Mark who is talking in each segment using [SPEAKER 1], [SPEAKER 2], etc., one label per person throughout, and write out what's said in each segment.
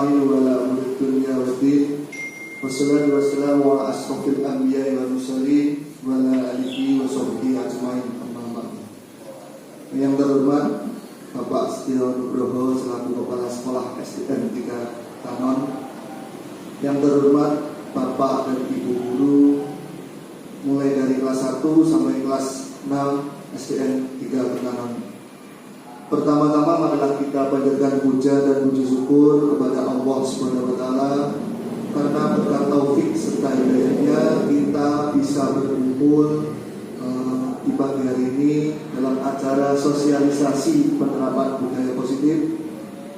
[SPEAKER 1] nasta'inu wa la umuri dunya wa din. Wassalatu wassalamu ala asrofil anbiya'i wal mursalin wa ala alihi wa sahbihi ajma'in, amma ba'du. Yang terhormat Bapak Setio Nugroho selaku Kepala Sekolah SDN 3 Ketanon. Yang terhormat Bapak dan Ibu guru mulai dari kelas 1 sampai kelas 6 SDN 3 Ketanon. Pertama-tama marilah kita panjatkan puja dan puji syukur kepada Allah Subhanahu wa taala karena berkat taufik serta hidayahnya kita bisa berkumpul di pagi hari ini dalam acara sosialisasi penerapan budaya positif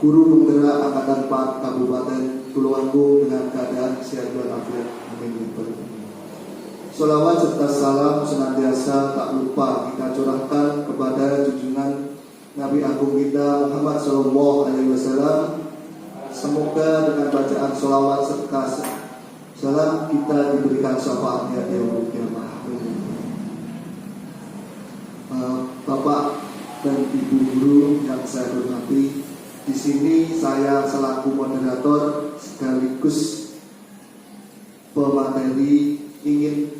[SPEAKER 1] Guru Penggerak Angkatan 4 Kabupaten Tulungagung dengan keadaan sehat walafiat. Amin. Sholawat serta salam senantiasa tak lupa kita curahkan kepada junjungan Nabi Agung kita Muhammad Sallallahu Alaihi Wasallam. Semoga dengan bacaan sholawat serta salam kita diberikan syafaatnya di yaumul qiyamah. Bapak dan Ibu guru yang saya hormati, di sini saya selaku moderator sekaligus pemateri ingin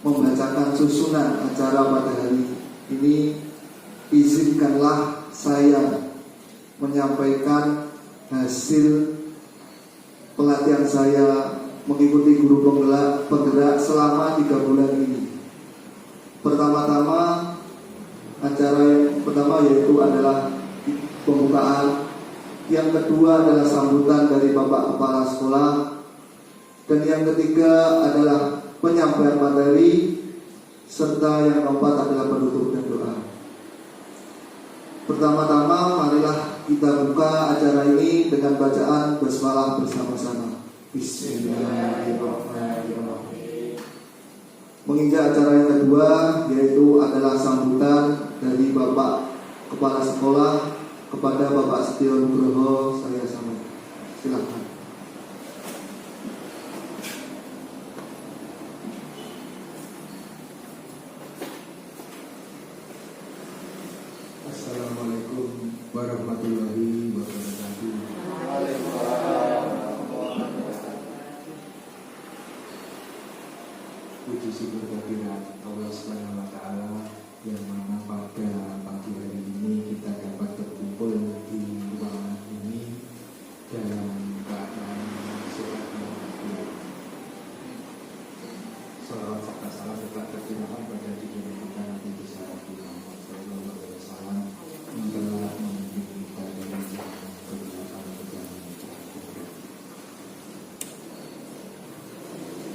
[SPEAKER 1] membacakan susunan acara pada hari ini. Izinkanlah saya menyampaikan hasil pelatihan saya mengikuti guru penggerak selama 3 bulan ini. Pertama-tama, acara yang pertama yaitu adalah pembukaan, yang kedua adalah sambutan dari Bapak Kepala Sekolah, dan yang ketiga adalah penyampaian materi, serta yang keempat adalah penutup dan doa. Pertama-tama marilah kita buka acara ini dengan bacaan basmalah bersama-sama. Bismillahirrahmanirrahim. Menginjak acara yang kedua yaitu adalah sambutan dari Bapak Kepala Sekolah kepada Bapak Setio Nugroho. Saya sampaikan. Silakan.
[SPEAKER 2] Assalamualaikum warahmatullahi wabarakatuh. Puji syukur kehadirat Allah Subhanahu wa taala yang mana pada pagi hari ini kita dapat berkumpul di ruangan ini dalam keadaan sehat walafiat. Salawat serta salam tetap tercurahkan pada diri kita Nabi besar Muhammad sallallahu alaihi wasallam yang telah memimpin kita dari jalan kebenaran kebenaran.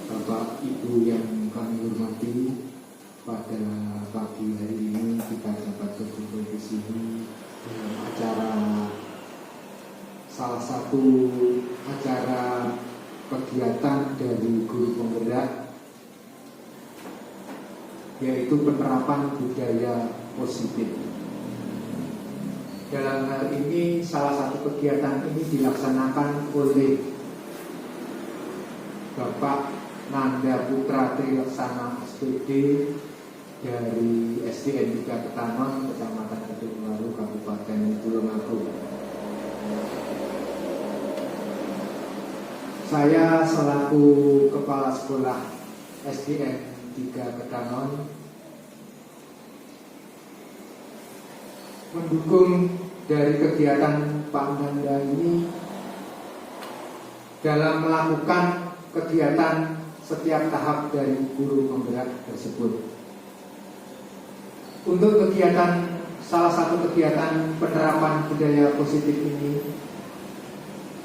[SPEAKER 2] Bapak Ibu yang kami hormati, pada pagi hari ini kita dapat berkumpul di sini dalam acara, salah satu acara kegiatan dari guru penggerak, yaitu penerapan budaya positif. Dalam hal ini salah satu kegiatan ini dilaksanakan oleh Bapak Nanda Putra Trilaksana SPD dari SDN 3 Ketanon, Kecamatan Kedungwaru, Kabupaten Tulungagung. Saya selaku Kepala Sekolah SDN 3 Ketanon mendukung dari kegiatan Pak Nanda ini dalam melakukan kegiatan setiap tahap dari guru penggerak tersebut. Untuk kegiatan, salah satu kegiatan penerapan budaya positif ini,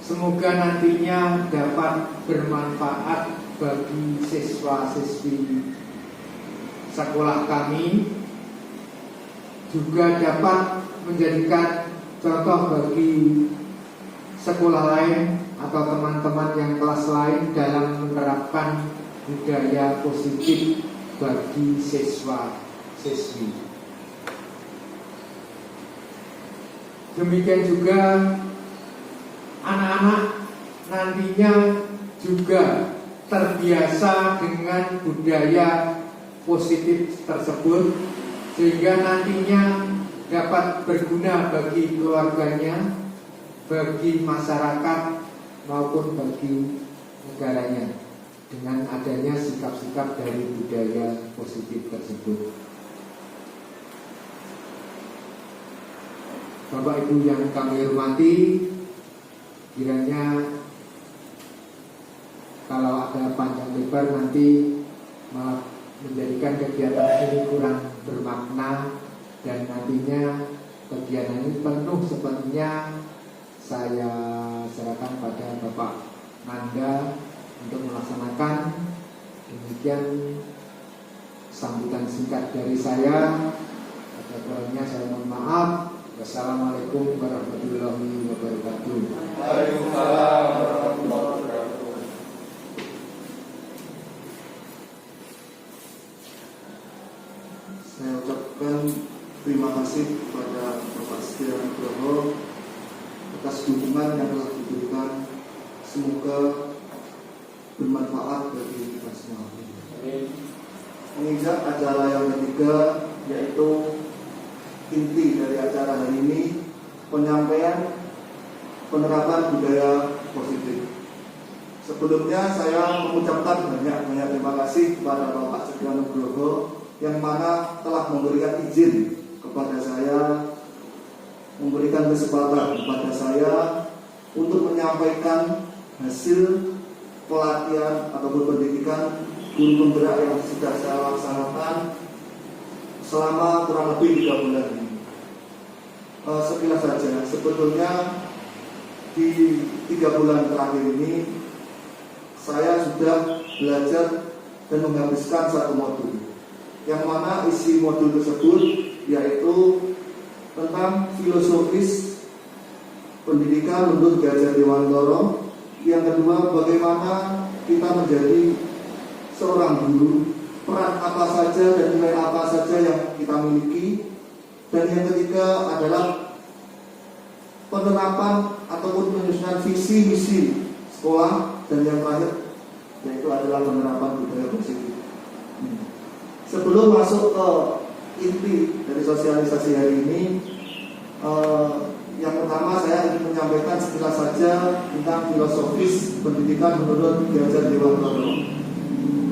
[SPEAKER 2] semoga nantinya dapat bermanfaat bagi siswa-siswi sekolah kami, juga dapat menjadikan contoh bagi sekolah lain atau teman-teman yang kelas lain dalam menerapkan budaya positif bagi siswa-siswi. Demikian juga anak-anak nantinya juga terbiasa dengan budaya positif tersebut, sehingga nantinya dapat berguna bagi keluarganya, bagi masyarakat maupun bagi negaranya dengan adanya sikap-sikap dari budaya positif tersebut. Bapak Ibu yang kami hormati, kiranya kalau ada panjang lebar nanti malah menjadikan kegiatan ini kurang bermakna, dan nantinya kegiatan ini penuh sepenuhnya saya serahkan pada Bapak Nanda untuk melaksanakan. Demikian sambutan singkat dari saya. Ada kurangnya saya mohon maaf. Wassalamualaikum warahmatullahi wabarakatuh.
[SPEAKER 3] Waalaikumsalam warahmatullahi wabarakatuh.
[SPEAKER 1] Saya ucapkan terima kasih kepada Bapak Setia Nugroho atas dukungan yang telah diberikan. Semoga bermanfaat bagi kita semua. Menginjak acara yang ketiga, yaitu inti dari acara hari ini, penyampaian penerapan budaya positif. Sebelumnya saya mengucapkan banyak terima kasih kepada Bapak Setia Nugroho yang mana telah memberikan izin kepada saya, memberikan kesempatan kepada saya untuk menyampaikan hasil pelatihan ataupun pendidikan guru penggerak yang sudah saya laksanakan selama kurang lebih 3 bulan ini. Sekilas saja, sebetulnya di 3 bulan terakhir ini saya sudah belajar dan menghabiskan 1 modul, yang mana isi modul tersebut yaitu tentang filosofis pendidikan menurut Ki Hajar Dewantara. Yang kedua, bagaimana kita menjadi seorang guru, peran apa saja dan nilai apa saja yang kita miliki. Dan yang ketiga adalah penerapan ataupun penyusunan visi misi sekolah. Dan yang terakhir yaitu adalah penerapan budaya positif. Sebelum masuk ke inti dari sosialisasi hari ini, yang pertama saya ingin menyampaikan sekilas saja tentang filosofis pendidikan menurut Ki Hajar Dewantara.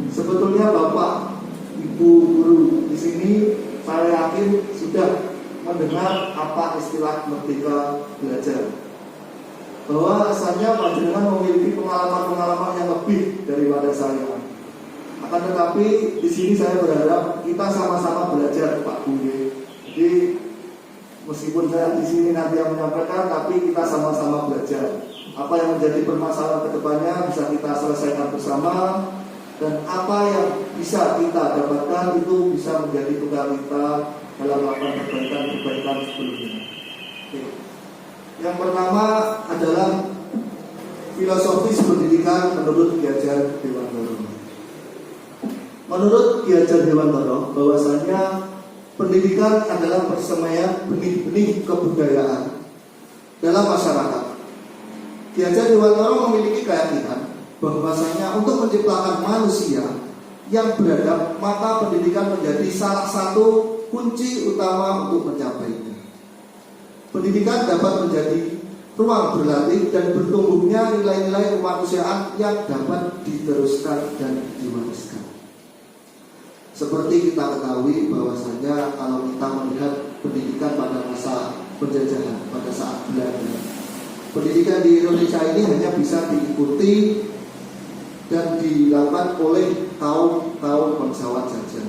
[SPEAKER 1] Sebetulnya Bapak, Ibu guru di sini saya yakin sudah mendengar apa istilah merdeka belajar. Bahwa asalnya panjenengan memiliki pengalaman-pengalaman yang lebih daripada saya. Akan tetapi di sini saya berharap kita sama-sama belajar, Pak Guru. Jadi meskipun saya di sini nanti yang menyampaikan, tapi kita sama-sama belajar. Apa yang menjadi permasalahan kedepannya bisa kita selesaikan bersama, dan apa yang bisa kita dapatkan itu bisa menjadi bekal kita dalam melakukan perbaikan sebelumnya. Oke. Yang pertama adalah filosofis pendidikan menurut Ki Hajar Dewantara. Menurut Ki Hajar Dewantara, bahwasanya pendidikan adalah persemaian benih-benih kebudayaan dalam masyarakat. Ki Hajar Dewantara memiliki keyakinan bahwasanya untuk menciptakan manusia yang beradab, maka pendidikan menjadi salah satu kunci utama untuk mencapainya. Pendidikan dapat menjadi ruang berlatih dan bertumbuhnya nilai-nilai kemanusiaan yang dapat diteruskan dan diwariskan. Seperti kita ketahui bahwasanya kalau kita melihat pendidikan pada masa penjajahan, pada saat Belanda, pendidikan di Indonesia ini hanya bisa diikuti dan dilakukan oleh kaum bangsawan saja.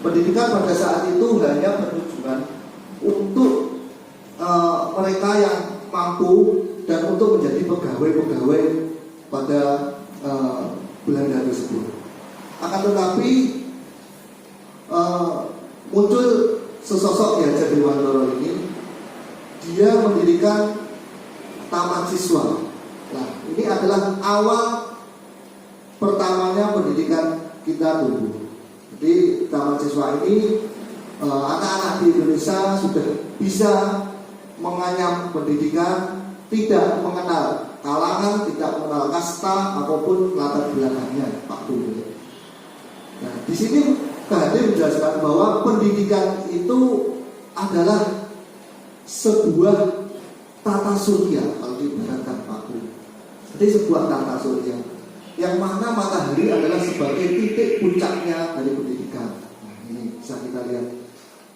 [SPEAKER 1] Pendidikan pada saat itu hanya bertujuan untuk mereka yang mampu dan untuk menjadi pegawai-pegawai pada Belanda tersebut. Akan tetapi muncul sesosok Ki Hajar Dewantara ini, dia mendirikan taman siswa. Nah, ini adalah awal pertamanya pendidikan kita tumbuh. Jadi taman siswa ini anak-anak di Indonesia sudah bisa menganyam pendidikan, tidak mengenal kalangan, tidak mengenal kasta ataupun latar belakangnya, Pak Guru. Nah, di sini Hadir menjelaskan bahwa pendidikan itu adalah sebuah tata surya kalau diibaratkan paku. Jadi sebuah tata surya yang mana matahari adalah sebagai titik puncaknya dari pendidikan. Nah, ini bisa kita lihat.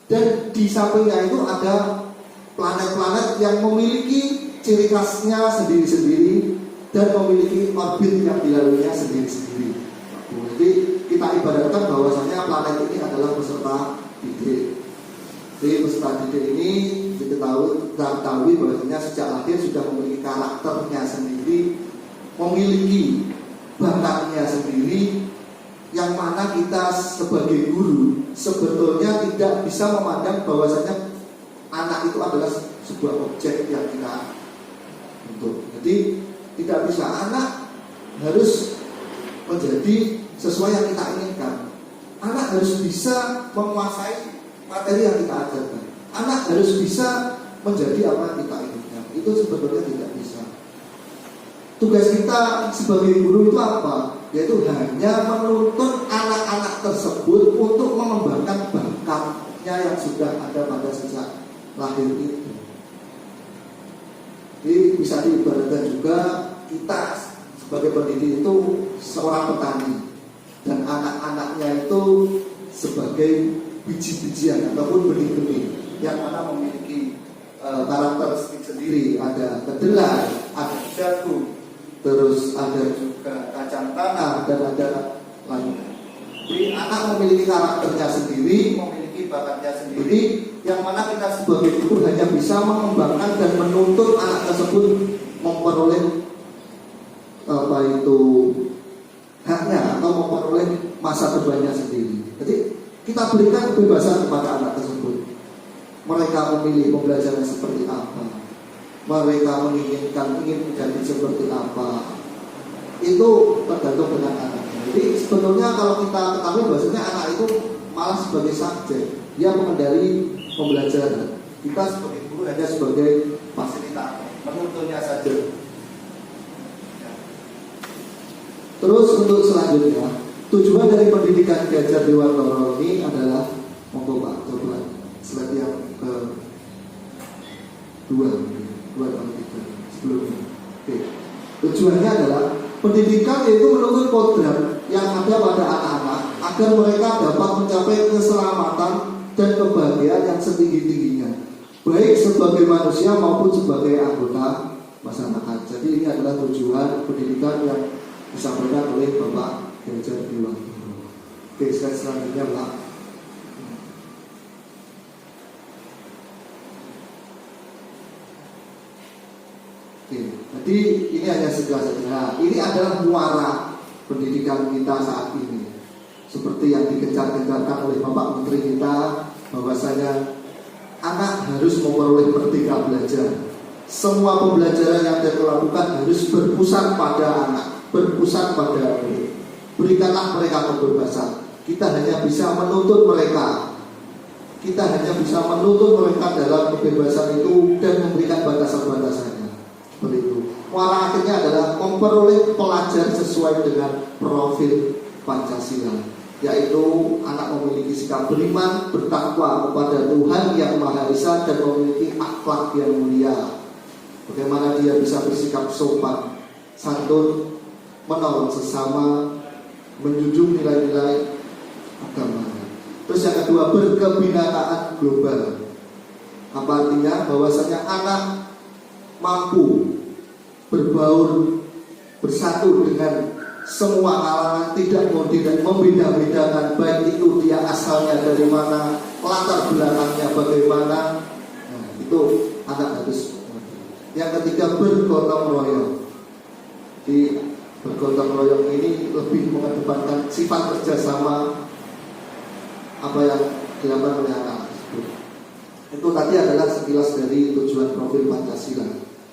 [SPEAKER 1] Dan di sampingnya itu ada planet-planet yang memiliki ciri khasnya sendiri-sendiri dan memiliki orbit yang dilaluinya sendiri-sendiri. Jadi kita ibaratkan bahwasanya planet ini adalah peserta didik. Jadi peserta didik ini diketahui bahwasanya sejak lahir sudah memiliki karakternya sendiri, memiliki bakatnya sendiri, yang mana kita sebagai guru sebetulnya tidak bisa memandang bahwasanya anak itu adalah sebuah objek yang kita bentuk. Jadi tidak bisa, anak harus menjadi sesuai yang kita inginkan. Anak harus bisa menguasai materi yang kita ajarkan. Anak harus bisa menjadi apa yang kita inginkan. Itu sebetulnya tidak bisa. Tugas kita sebagai guru itu apa? Yaitu hanya menuntun anak-anak tersebut untuk mengembangkan bakatnya yang sudah ada pada sejak lahir itu. Jadi bisa diibaratkan juga kita sebagai pendidik itu seorang petani dan anak-anaknya itu sebagai biji-bijian ataupun benih-benih yang mana memiliki karakteristik sendiri. Ada kedelai, ada jagung, terus ada juga kacang tanah dan ada lainnya. Jadi anak memiliki karakternya sendiri, memiliki bakatnya sendiri, yang mana kita sebagai guru hanya bisa mengembangkan dan menuntut anak tersebut memperoleh haknya atau memperoleh masa depannya sendiri. Jadi kita berikan kebebasan kepada anak tersebut. Mereka memilih pembelajaran seperti apa, mereka ingin menjadi seperti apa, itu tergantung dengan anaknya. Jadi sebetulnya kalau kita ketahui bahwasanya anak itu malah sebagai subjek, dia mengendali pembelajaran. Kita sebagai guru hanya sebagai fasilitator, penuntunnya saja. Terus untuk selanjutnya, tujuan dari pendidikan Ki Hajar Dewantara ini adalah, monggo Pak, coba slide yang kedua atau ketiga sebelumnya. Oke. Tujuannya adalah pendidikan yaitu menuntut kodrat yang ada pada anak-anak agar mereka dapat mencapai keselamatan dan kebahagiaan yang setinggi-tingginya, baik sebagai manusia maupun sebagai anggota masyarakat. Jadi ini adalah tujuan pendidikan yang disampaikan oleh Bapak Ki Hajar Dewantara. Oke, slide selanjutnya Pak. Oke, jadi ini hanya sekilas saja. Nah, ini adalah muara pendidikan kita saat ini. Seperti yang digencar-gencarkan oleh Bapak Menteri kita, bahwasanya anak harus memperoleh merdeka belajar. Semua pembelajaran yang kita lakukan harus berpusat pada anak, berpusat pada murid. Berikanlah mereka kebebasan. Kita hanya bisa menuntut mereka. Kita hanya bisa menuntut mereka dalam kebebasan itu dan memberikan batasan-batasannya. Seperti itu. Muara akhirnya adalah memperoleh pelajar sesuai dengan profil Pancasila, yaitu anak memiliki sikap beriman, bertakwa kepada Tuhan Yang Maha Esa dan memiliki akhlak yang mulia. Bagaimana dia bisa bersikap sopan, santun, menolong sesama, menjunjung nilai-nilai agama. Terus yang kedua, berkebinakaan global. Apa artinya? Bahwasanya anak mampu berbaur, bersatu dengan semua kalangan, tidak membeda-bedakan, baik itu dia asalnya dari mana, latar belakangnya bagaimana. Nah, itu anak harus. Yang ketiga, bergotong royong. Di bergotong royong ini lebih mengedepankan sifat kerjasama apa yang dilakukan oleh anak tersebut. Itu tadi adalah sekilas dari tujuan profil Pancasila.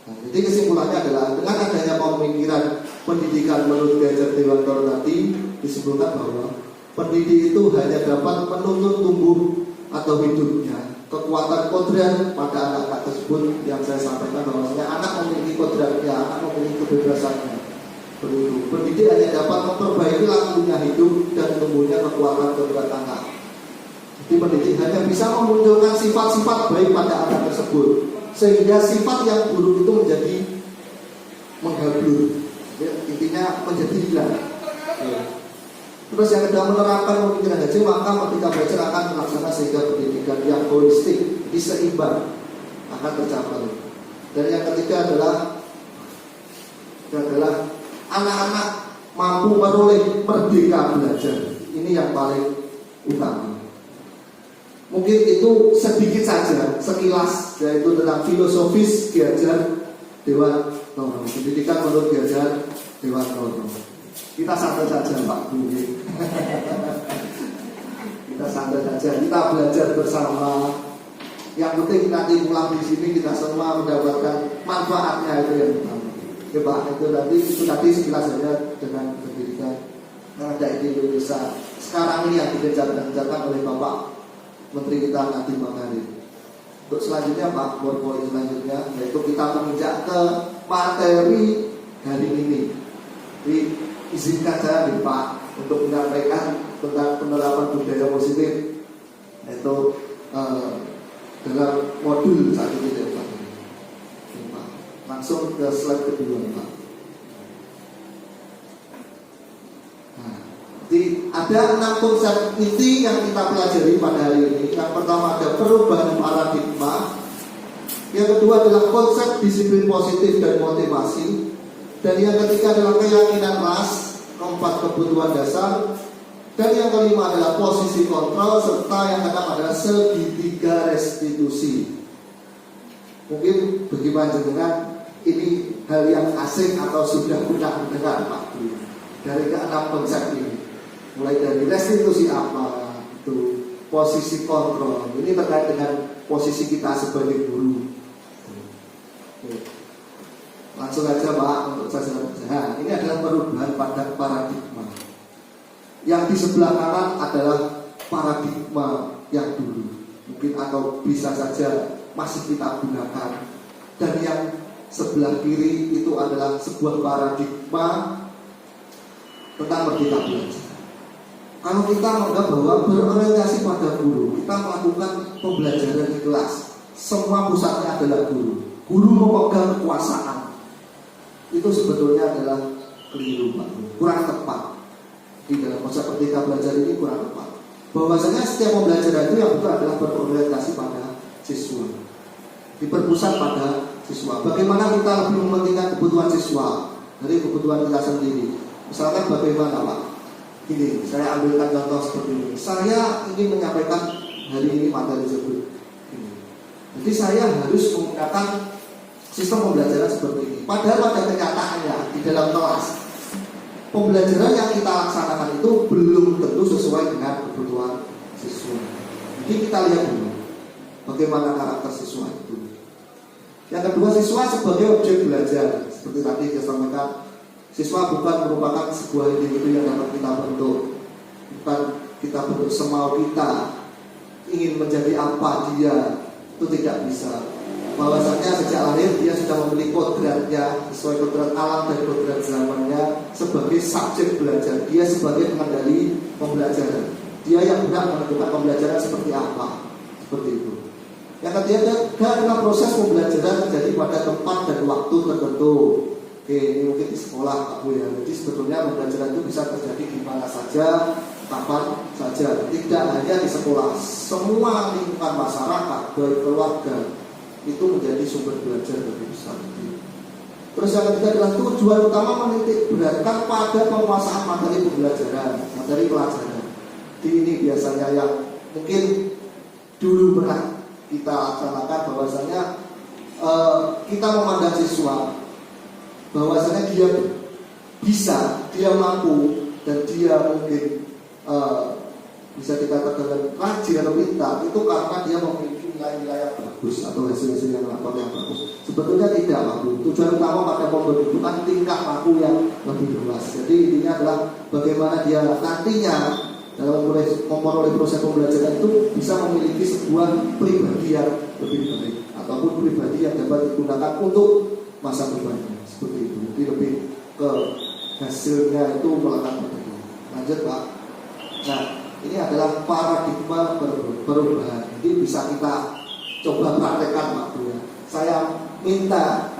[SPEAKER 1] Nah, jadi kesimpulannya adalah dengan adanya pemikiran pendidikan menurut Ki Hajar Dewantara tadi, disebutkan bahwa pendidik itu hanya dapat menuntun tumbuh atau hidupnya kekuatan kodrat pada anak-anak tersebut. Yang saya sampaikan bahwasanya anak memiliki kodratnya, anak memiliki kebebasannya. Pendidik hanya dapat memperbaiki lakunya hidup dan tumbuhnya kekuatan kodrat anak. Jadi pendidik hanya bisa memunculkan sifat-sifat baik pada anak tersebut, sehingga sifat yang buruk itu menjadi menghablur, ya, intinya menjadi hilang. Ya. Terus yang kedua, menerapkan pemikiran haji, maka ketika belajar akan melaksanakan sehingga pendidikan yang holistik, jadi seimbang akan tercapai. Dan yang ketiga adalah anak-anak mampu meroleh merdeka belajar. Ini yang paling utama. Mungkin itu sedikit saja, sekilas, yaitu tentang filosofis Ki Hajar Dewan Toro, pendidikan menurut Ki Hajar Dewan Toro. Kita santai saja Pak Bu. Kita santai saja, kita belajar bersama. Yang penting nanti pulang di sini kita semua mendapatkan manfaatnya, itu yang utama. Ya Pak, itu tadi sekilas saja dengan pendidikan yang ada di Indonesia sekarang ini yang digencar-gencarkan oleh Bapak Menteri kita Nadiem Makarim. Untuk selanjutnya Pak, poin selanjutnya yaitu kita menginjak ke materi hari ini. Jadi izinkan saya nih Pak untuk menyampaikan tentang penerapan budaya positif, yaitu dalam modul 1.4. Langsung ke slide kedua Pak. Nah, jadi ada 6 konsep inti yang kita pelajari pada hari ini. Yang pertama ada perubahan paradigma. Yang kedua adalah konsep disiplin positif dan motivasi. Dan yang ketiga adalah keyakinan ras. Keempat, kebutuhan dasar. Dan yang kelima adalah posisi kontrol. Serta yang keenam adalah segitiga restitusi. Mungkin bagi panjenengan ini hal yang asing atau sudah pernah mendengar Pak Bu dari keenam konsep ini. Mulai dari restitusi apa itu, posisi kontrol, ini terkait dengan posisi kita sebagai guru. Langsung aja Pak untuk saya. Ini adalah perubahan pada paradigma. Yang di sebelah kanan adalah paradigma yang dulu, mungkin atau bisa saja masih kita gunakan. Dan yang sebelah kiri itu adalah sebuah paradigma tentang merdeka belajar. Kalau kita menganggap bahwa berorientasi pada guru, kita melakukan pembelajaran di kelas, semua pusatnya adalah guru. Guru memegang kekuasaan. Itu sebetulnya adalah keliru Pak, kurang tepat. Di dalam konsep merdeka belajar ini kurang tepat. Bahwasanya setiap pembelajaran itu yang betul adalah berorientasi pada siswa, diperpusat pada siswa. Bagaimana kita lebih mementingkan kebutuhan siswa dari kebutuhan kita sendiri. Misalkan bagaimana Pak? Ini saya ambilkan contoh seperti ini. Saya ingin menyampaikan hari ini materi tersebut. Jadi saya harus menggunakan sistem pembelajaran seperti ini. Padahal pada kenyataannya di dalam kelas pembelajaran yang kita laksanakan itu belum tentu sesuai dengan kebutuhan siswa. Jadi kita lihat dulu bagaimana karakter siswa itu. Yang kedua, siswa sebagai objek belajar. Seperti tadi saya sampaikan, siswa bukan merupakan sebuah individu yang dapat kita bentuk. Bukan kita bentuk semau kita. Ingin menjadi apa dia, itu tidak bisa. Bahwasanya sejak lahir dia sudah memiliki kodratnya sesuai kodrat alam dan kodrat zamannya sebagai subjek belajar. Dia sebagai pengendali pembelajaran. Dia yang berhak menentukan pembelajaran seperti apa. Seperti itu. Yang ketiga adalah proses pembelajaran terjadi pada tempat dan waktu tertentu. Oke, ini mungkin di sekolah Pak Bu ya. Jadi sebetulnya pembelajaran itu bisa terjadi di mana saja, kapan saja. Tidak hanya di sekolah, semua lingkungan masyarakat, baik keluarga, itu menjadi sumber belajar bagi besar. Terus yang ketiga adalah tujuan utama menitik beratkan pada penguasaan materi pembelajaran, materi pelajaran. Di ini biasanya yang mungkin dulu pernah kita laksanakan, bahwasanya kita memandang siswa bahwasanya dia bisa, dia mampu, dan dia mungkin bisa dikatakan rajin atau pintar itu karena dia memiliki nilai-nilai yang bagus atau hasil-hasil yang lapor yang bagus. Sebetulnya tidak mampu. Tujuan utama pada pembentukan tingkah laku yang lebih luas. Jadi intinya adalah bagaimana dia nantinya dalam memperoleh proses pembelajaran itu bisa memiliki sebuah pribadi yang lebih baik ataupun pribadi yang dapat digunakan untuk masa depannya. Seperti itu. Jadi lebih ke hasilnya itu melekat pada dia. Lanjut Pak. Nah, ini adalah paradigma perubahan. Jadi bisa kita coba praktekkan Pak Bu ya. saya minta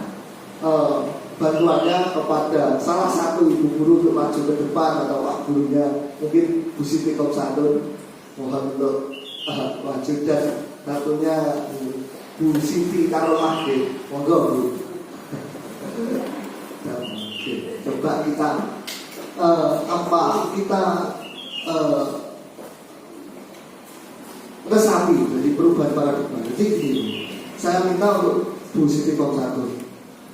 [SPEAKER 1] bantuannya kepada salah satu ibu guru untuk maju ke depan atau pak gurunya, mungkin Bu Siti Komsatun, mohon untuk maju, dan satunya Bu Siti Karomah, monggo Bu. Coba kita resapi dari perubahan paradigma. Jadi gini, saya minta untuk Bu Siti Komsatun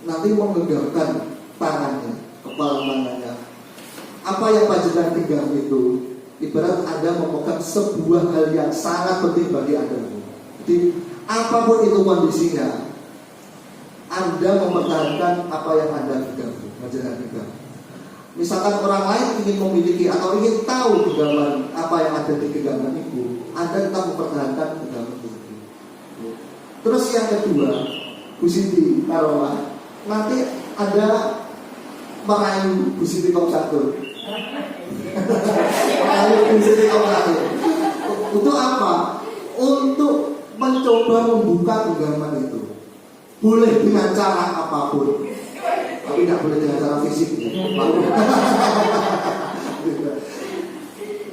[SPEAKER 1] nanti menggenggamkan tangannya, kepala tangannya. Apa yang panjenengan genggam itu ibarat Anda memegang sebuah hal yang sangat penting bagi Anda. Jadi apapun itu kondisinya, Anda mempertahankan apa yang Anda genggam, panjenengan genggam. Misalkan orang lain ingin memiliki atau ingin tahu genggaman apa yang ada di genggaman itu, Anda tetap mempertahankan genggaman itu. Terus yang kedua, Bu Siti Karomah, nanti ada merayu Bu Siti Komsatun. Merayu Bu Siti Komsatun. Untuk apa? Untuk mencoba membuka genggaman itu. Boleh dengan cara apapun, tapi tidak boleh dengan cara fisik.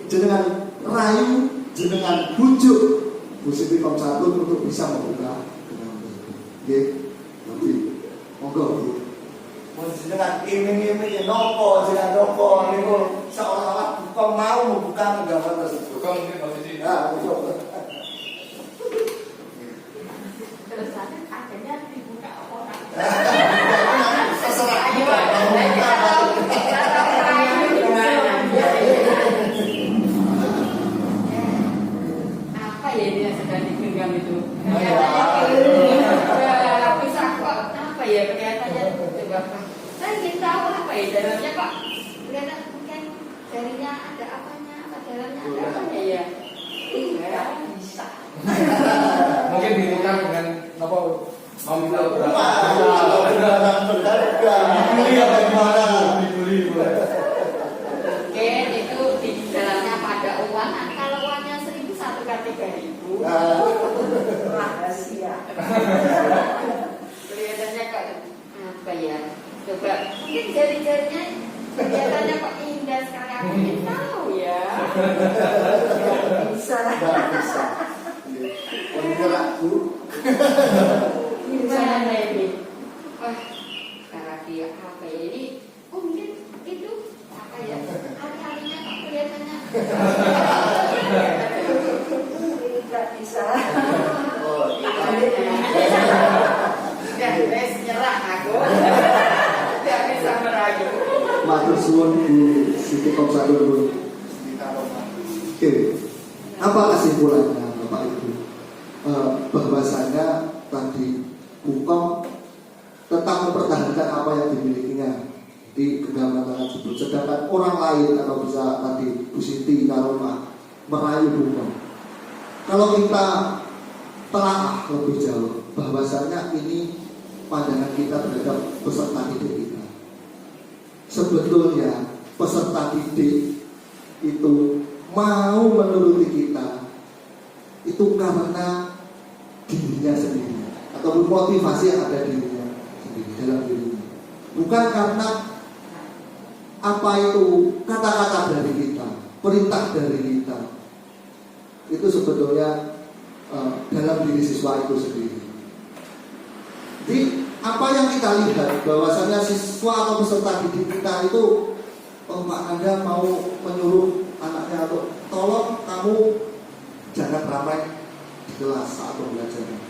[SPEAKER 1] Jenengan rayu, jenengan bujuk Bu Siti Komsatun untuk bisa membuka genggaman tersebut. Oke, tapi monggo Bu. Mun jenengan iming-iming nopo, jenengan nopo niku seolah-olah bukan mau membuka genggaman tersebut.
[SPEAKER 3] Bukan mungkin posisi.
[SPEAKER 1] Nah,
[SPEAKER 4] Terus akhirnya dibuka orang.
[SPEAKER 1] terserah
[SPEAKER 4] Ayo, apa ya ini yang sedang digenggam itu? Bisa kok apa ya kelihatannya coba. Saya ingin tahu apa ya dalamnya kok kelihatan mungkin jarinya ada apanya, apa dalamnya ada apanya ya? Tidak bisa.
[SPEAKER 3] Mungkin dibuka dengan apa? Mau minta berapa? Dibeli.
[SPEAKER 4] Mungkin itu di dalamnya pada uang. Kalau uangnya 1.000 satu kali 3.000. Rahasia. Kelihatannya kok apa ya? Coba mungkin jari-jarinya kelihatannya kok indah sekali. Aku ingin tahu ya. Bisa. Gimana ini? Wah, cara dia apa ya ini? Oh mungkin itu apa ya? Hari-harinya kok kelihatannya tidak bisa.
[SPEAKER 1] Oh,
[SPEAKER 4] Sudah wes nyerah aku. Tidak bisa merayu.
[SPEAKER 1] matur suwun Bu Siti Komsatun Bu. Oke, apa kesimpulannya Bapak Ibu? Bahwasanya tadi hukum tetap mempertahankan apa yang dimilikinya di genggaman tangan tersebut, sedangkan orang lain atau bisa tadi Bu Siti Karomah merayu hukum. Kalau kita telah lebih jauh, bahwasanya ini pandangan kita terhadap peserta didik kita. Sebetulnya peserta didik itu mau menuruti kita itu karena dirinya sendiri ataupun motivasi yang ada dirinya sendiri dalam dirinya, bukan karena apa itu kata-kata dari kita, perintah dari kita. Itu sebetulnya dalam diri siswa itu sendiri. Jadi apa yang kita lihat bahwasanya siswa atau peserta didik kita itu, oh Pak Anda mau menyuruh anaknya atau tolong kamu jangan ramai di kelas saat pembelajaran.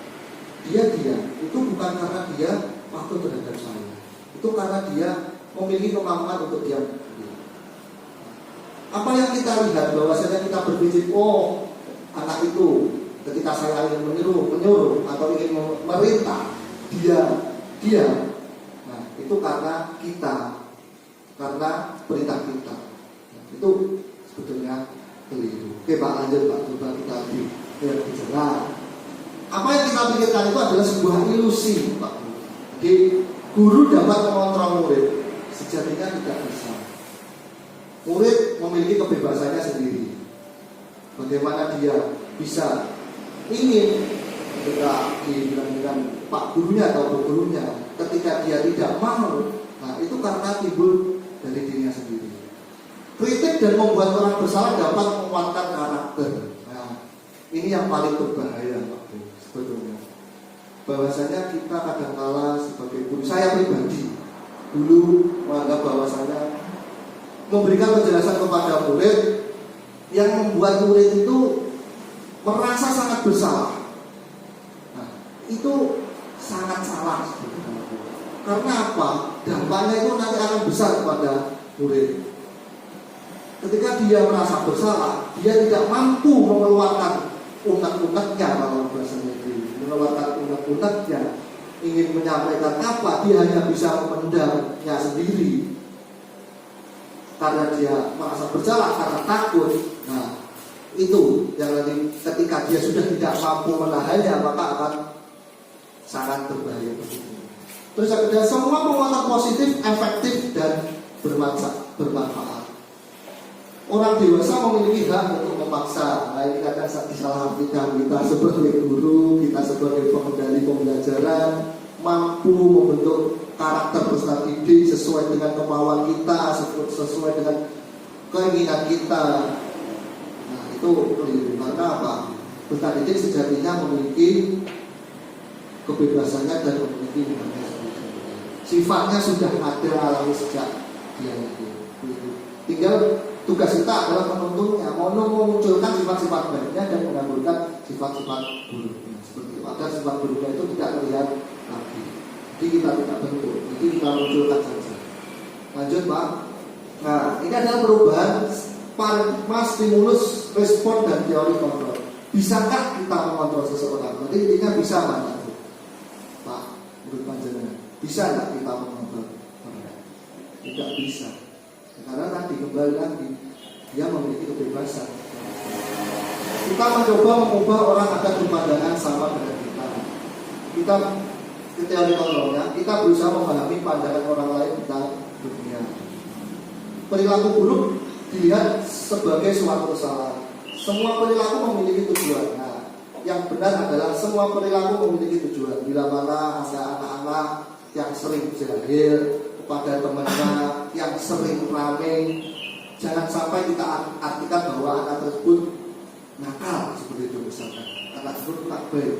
[SPEAKER 1] Dia itu bukan karena dia waktu terhadap saya, itu karena dia memiliki kemampuan untuk diam. Apa yang kita lihat bahwasanya kita berpikir, oh anak itu ketika saya ingin menyuruh atau ingin memerintah dia, nah itu karena kita, karena perintah kita. Itu sebetulnya keliru. Oke Pak, lanjut Pak, coba kita lebih jelas. Apa yang kita pikirkan itu adalah sebuah ilusi Pak. Jadi guru dapat mengontrol murid, sejatinya tidak bisa. Murid memiliki kebebasannya sendiri. Bagaimana dia bisa ingin ketika dibilang dengan pak gurunya atau bu gurunya, ketika dia tidak mau, nah itu karena timbul dari dirinya sendiri. Kritik dan membuat orang bersalah dapat menguatkan karakter. Nah, ini yang paling berbahaya sebetulnya. Bahwasanya kita kadangkala sebagai guru, saya pribadi dulu menganggap bahwasanya memberikan penjelasan kepada murid yang membuat murid itu merasa sangat bersalah. Nah, itu sangat salah sebetulnya. Karena apa? Dampaknya itu nanti akan besar kepada murid. Ketika dia merasa bersalah, dia tidak mampu mengeluarkan unek-uneknya, kalau bahasanya itu, mengeluarkan unek-uneknya, ingin menyampaikan apa, dia hanya bisa memendamnya sendiri. Karena dia merasa bersalah, karena takut. Nah, itu yang nanti ketika dia sudah tidak mampu menahannya, maka akan sangat berbahaya begitu. Terus ada semua penguatan positif, efektif dan bermanfaat. Orang dewasa memiliki hak untuk memaksa. Nah, ini kadang disalahkan kita sebagai guru, kita sebagai pengendali pembelajaran mampu membentuk karakter peserta didik sesuai dengan kemauan kita, sesuai dengan keinginan kita. Nah, itu keliru. Karena apa? Peserta didik sejatinya memiliki kebebasannya dan memiliki hubungannya sendiri. Sifatnya sudah ada alami sejak dia lahir. Tinggal tugas kita adalah menuntunnya, memunculkan sifat-sifat baiknya dan menggabungkan sifat-sifat buruknya. Seperti itu, agar sifat buruknya itu tidak terlihat lagi. Jadi kita tidak bentuk, jadi kita munculkan saja. Lanjut Pak. Nah, ini adalah perubahan paradigma stimulus, respon dan teori kontrol. Bisakah kita mengontrol seseorang? Jadi intinya bisa Pak. Pak, menurut panjenengan, bisa nggak kita mengontrol orang? Tidak bisa. Karena nanti kembali lagi dia memiliki kebebasan. Kita mencoba mengubah orang agar berpandangan sama dengan kita. Kita ke teori kontrolnya, kita berusaha memahami pandangan orang lain tentang dunia. Perilaku buruk dilihat sebagai suatu kesalahan. Semua perilaku memiliki tujuan. Nah, yang benar adalah semua perilaku memiliki tujuan. Bila mana ada anak-anak yang sering jahil kepada temannya, yang sering rame, jangan sampai kita artikan bahwa anak tersebut nakal seperti itu misalkan. Anak tersebut tak baik.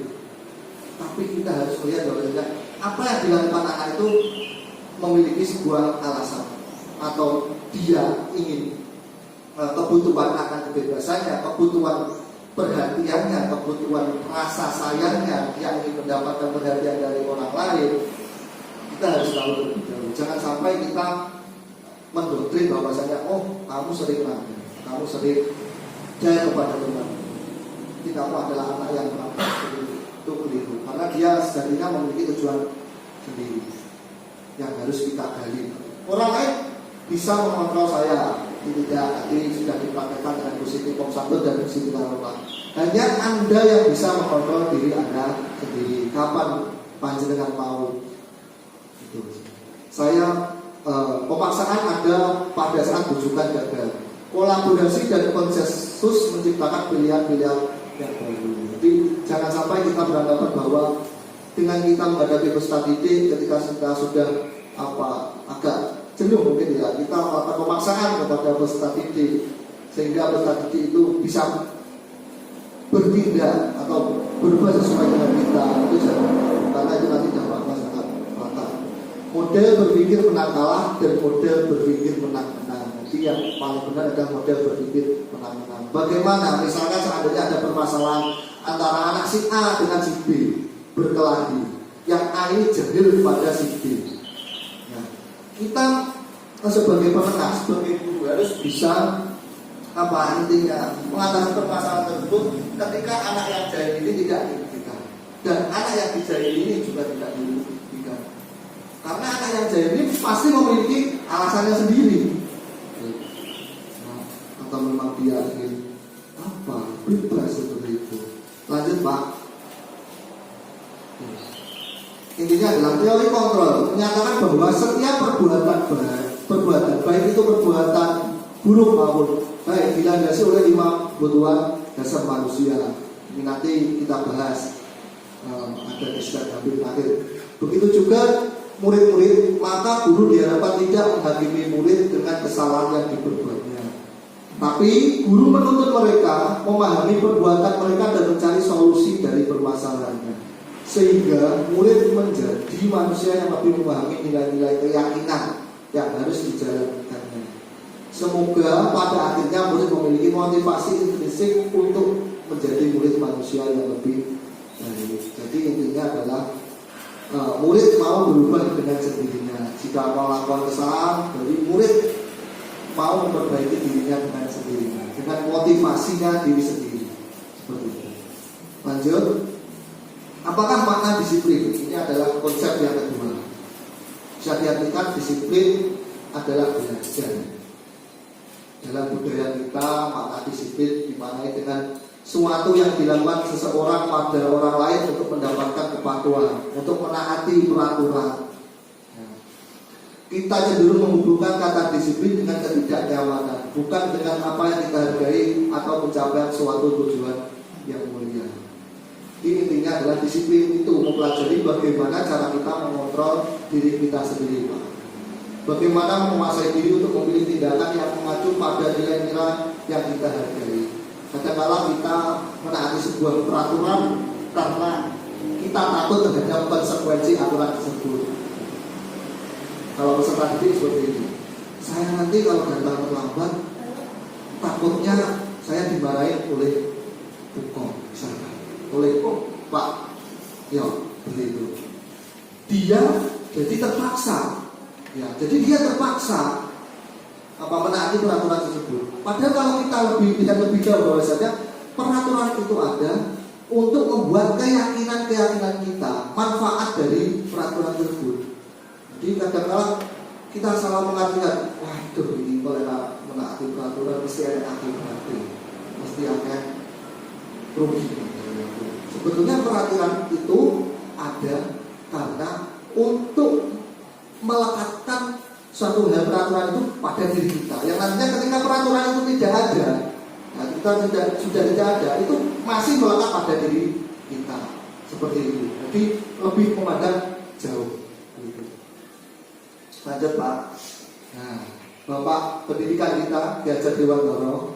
[SPEAKER 1] Tapi kita harus melihat bahwa apa yang dilakukan anak itu memiliki sebuah alasan, atau dia ingin kebutuhan akan kebebasannya, kebutuhan perhatiannya, kebutuhan rasa sayangnya, yang ingin mendapatkan perhatian dari orang lain. Kita harus tahu terlebih dahulu. Jangan sampai kita mendoktrin bahwasanya kamu sering rame, kamu sering jaya kepada teman, kamu adalah anak yang berakal. Itu keliru, karena dia sejatinya memiliki tujuan sendiri yang harus kita gali. Orang lain bisa mengontrol saya, tidak, tadi sudah dipraktekkan dengan positif komsatu dan positif aroma. Hanya Anda yang bisa mengontrol diri Anda sendiri. Kapan panjenengan mau? Itu. Saya pemaksaan ada pada saat bujukan gagal. Kolaborasi dan konsensus menciptakan pilihan-pilihan yang baru. Jadi jangan sampai kita beranggapan bahwa dengan kita menghadapi peserta didik, ketika kita sudah agak jenuh mungkin ya, kita melakukan pemaksaan kepada peserta didik sehingga peserta didik itu bisa bertindak atau berubah sesuai dengan kita. Itu jangan, karena itu nanti dampaknya sangat fatal. Model berpikir menang kalah dan model berpikir menang-menang. Jadi yang paling benar adalah model berpikir menang-menang. Bagaimana misalnya seandainya ada permasalahan antara anak si A dengan si B berkelahi, yang A ini jahil kepada si B. Nah, kita sebagai penengah, sebagai guru harus bisa intinya mengatasi permasalahan tersebut ketika anak yang jahil ini tidak dirugikan dan anak yang dijahil ini juga tidak dirugikan. Karena anak yang jahil ini pasti memiliki alasannya sendiri. Nah, atau memang dia ingin bebas seperti itu. Lanjut Pak. Intinya adalah teori kontrol menyatakan bahwa setiap perbuatan baik itu perbuatan buruk maupun baik dilandasi oleh 5 kebutuhan dasar manusia. Ini nanti kita bahas. ada istilah hampir akhir. Begitu juga murid-murid, maka guru diharapkan tidak menghakimi murid dengan kesalahan yang diperbuatnya. Tapi guru menuntut mereka memahami perbuatan mereka dan mencari solusi dari permasalahannya, sehingga murid menjadi manusia yang lebih memahami nilai-nilai keyakinan yang harus dijalankannya. Semoga pada akhirnya murid memiliki motivasi intrinsik untuk menjadi murid manusia yang lebih baik. Jadi intinya adalah murid mau berubah dengan sendirinya. Jika melakukan kesalahan, dari murid mau memperbaiki dirinya dengan sendirinya, dengan motivasinya diri sendiri. Seperti itu. Lanjut. Apakah makna disiplin? Ini adalah konsep yang kedua. Bisa diartikan disiplin adalah belajar. Dalam budaya kita, makna disiplin dimaknai dengan suatu yang dilakukan seseorang pada orang lain untuk mendapatkan kepatuhan, untuk menaati peraturan. Kita cenderung menghubungkan kata disiplin dengan ketidaknyamanan, bukan dengan apa yang kita hargai atau pencapaian suatu tujuan yang mulia. Ini intinya adalah disiplin itu mempelajari bagaimana cara kita mengontrol diri kita sendiri, Pak. Bagaimana menguasai diri untuk memilih tindakan yang mengacu pada nilai-nilai yang kita hargai. Kadang-kala kita menaati sebuah peraturan karena kita takut terhadap konsekuensi aturan tersebut. Kalau peserta didik seperti ini, saya nanti kalau datang terlambat, takutnya saya dimarahin oleh Bukom, misalkan, oleh Pak, ya begitu. Dia jadi terpaksa, ya, jadi dia terpaksa menaati peraturan tersebut. Padahal kalau kita lebih jauh bahwasanya peraturan itu ada untuk membuat keyakinan kita, manfaat dari peraturan tersebut. Jadi kadang-kadang kita salah mengartikan, waduh ini kalau menaati peraturan mesti ada akibatnya, mesti ada rugi. Sebetulnya peraturan itu ada karena untuk melekatkan suatu hal peraturan itu pada diri kita. Yang nantinya ketika peraturan itu tidak ada, nah kita sudah tidak ada, itu masih melekat pada diri kita. Seperti itu. Jadi lebih memandang jauh. Lanjut Pak. Nah, Bapak pendidikan kita Ki Hajar Dewantara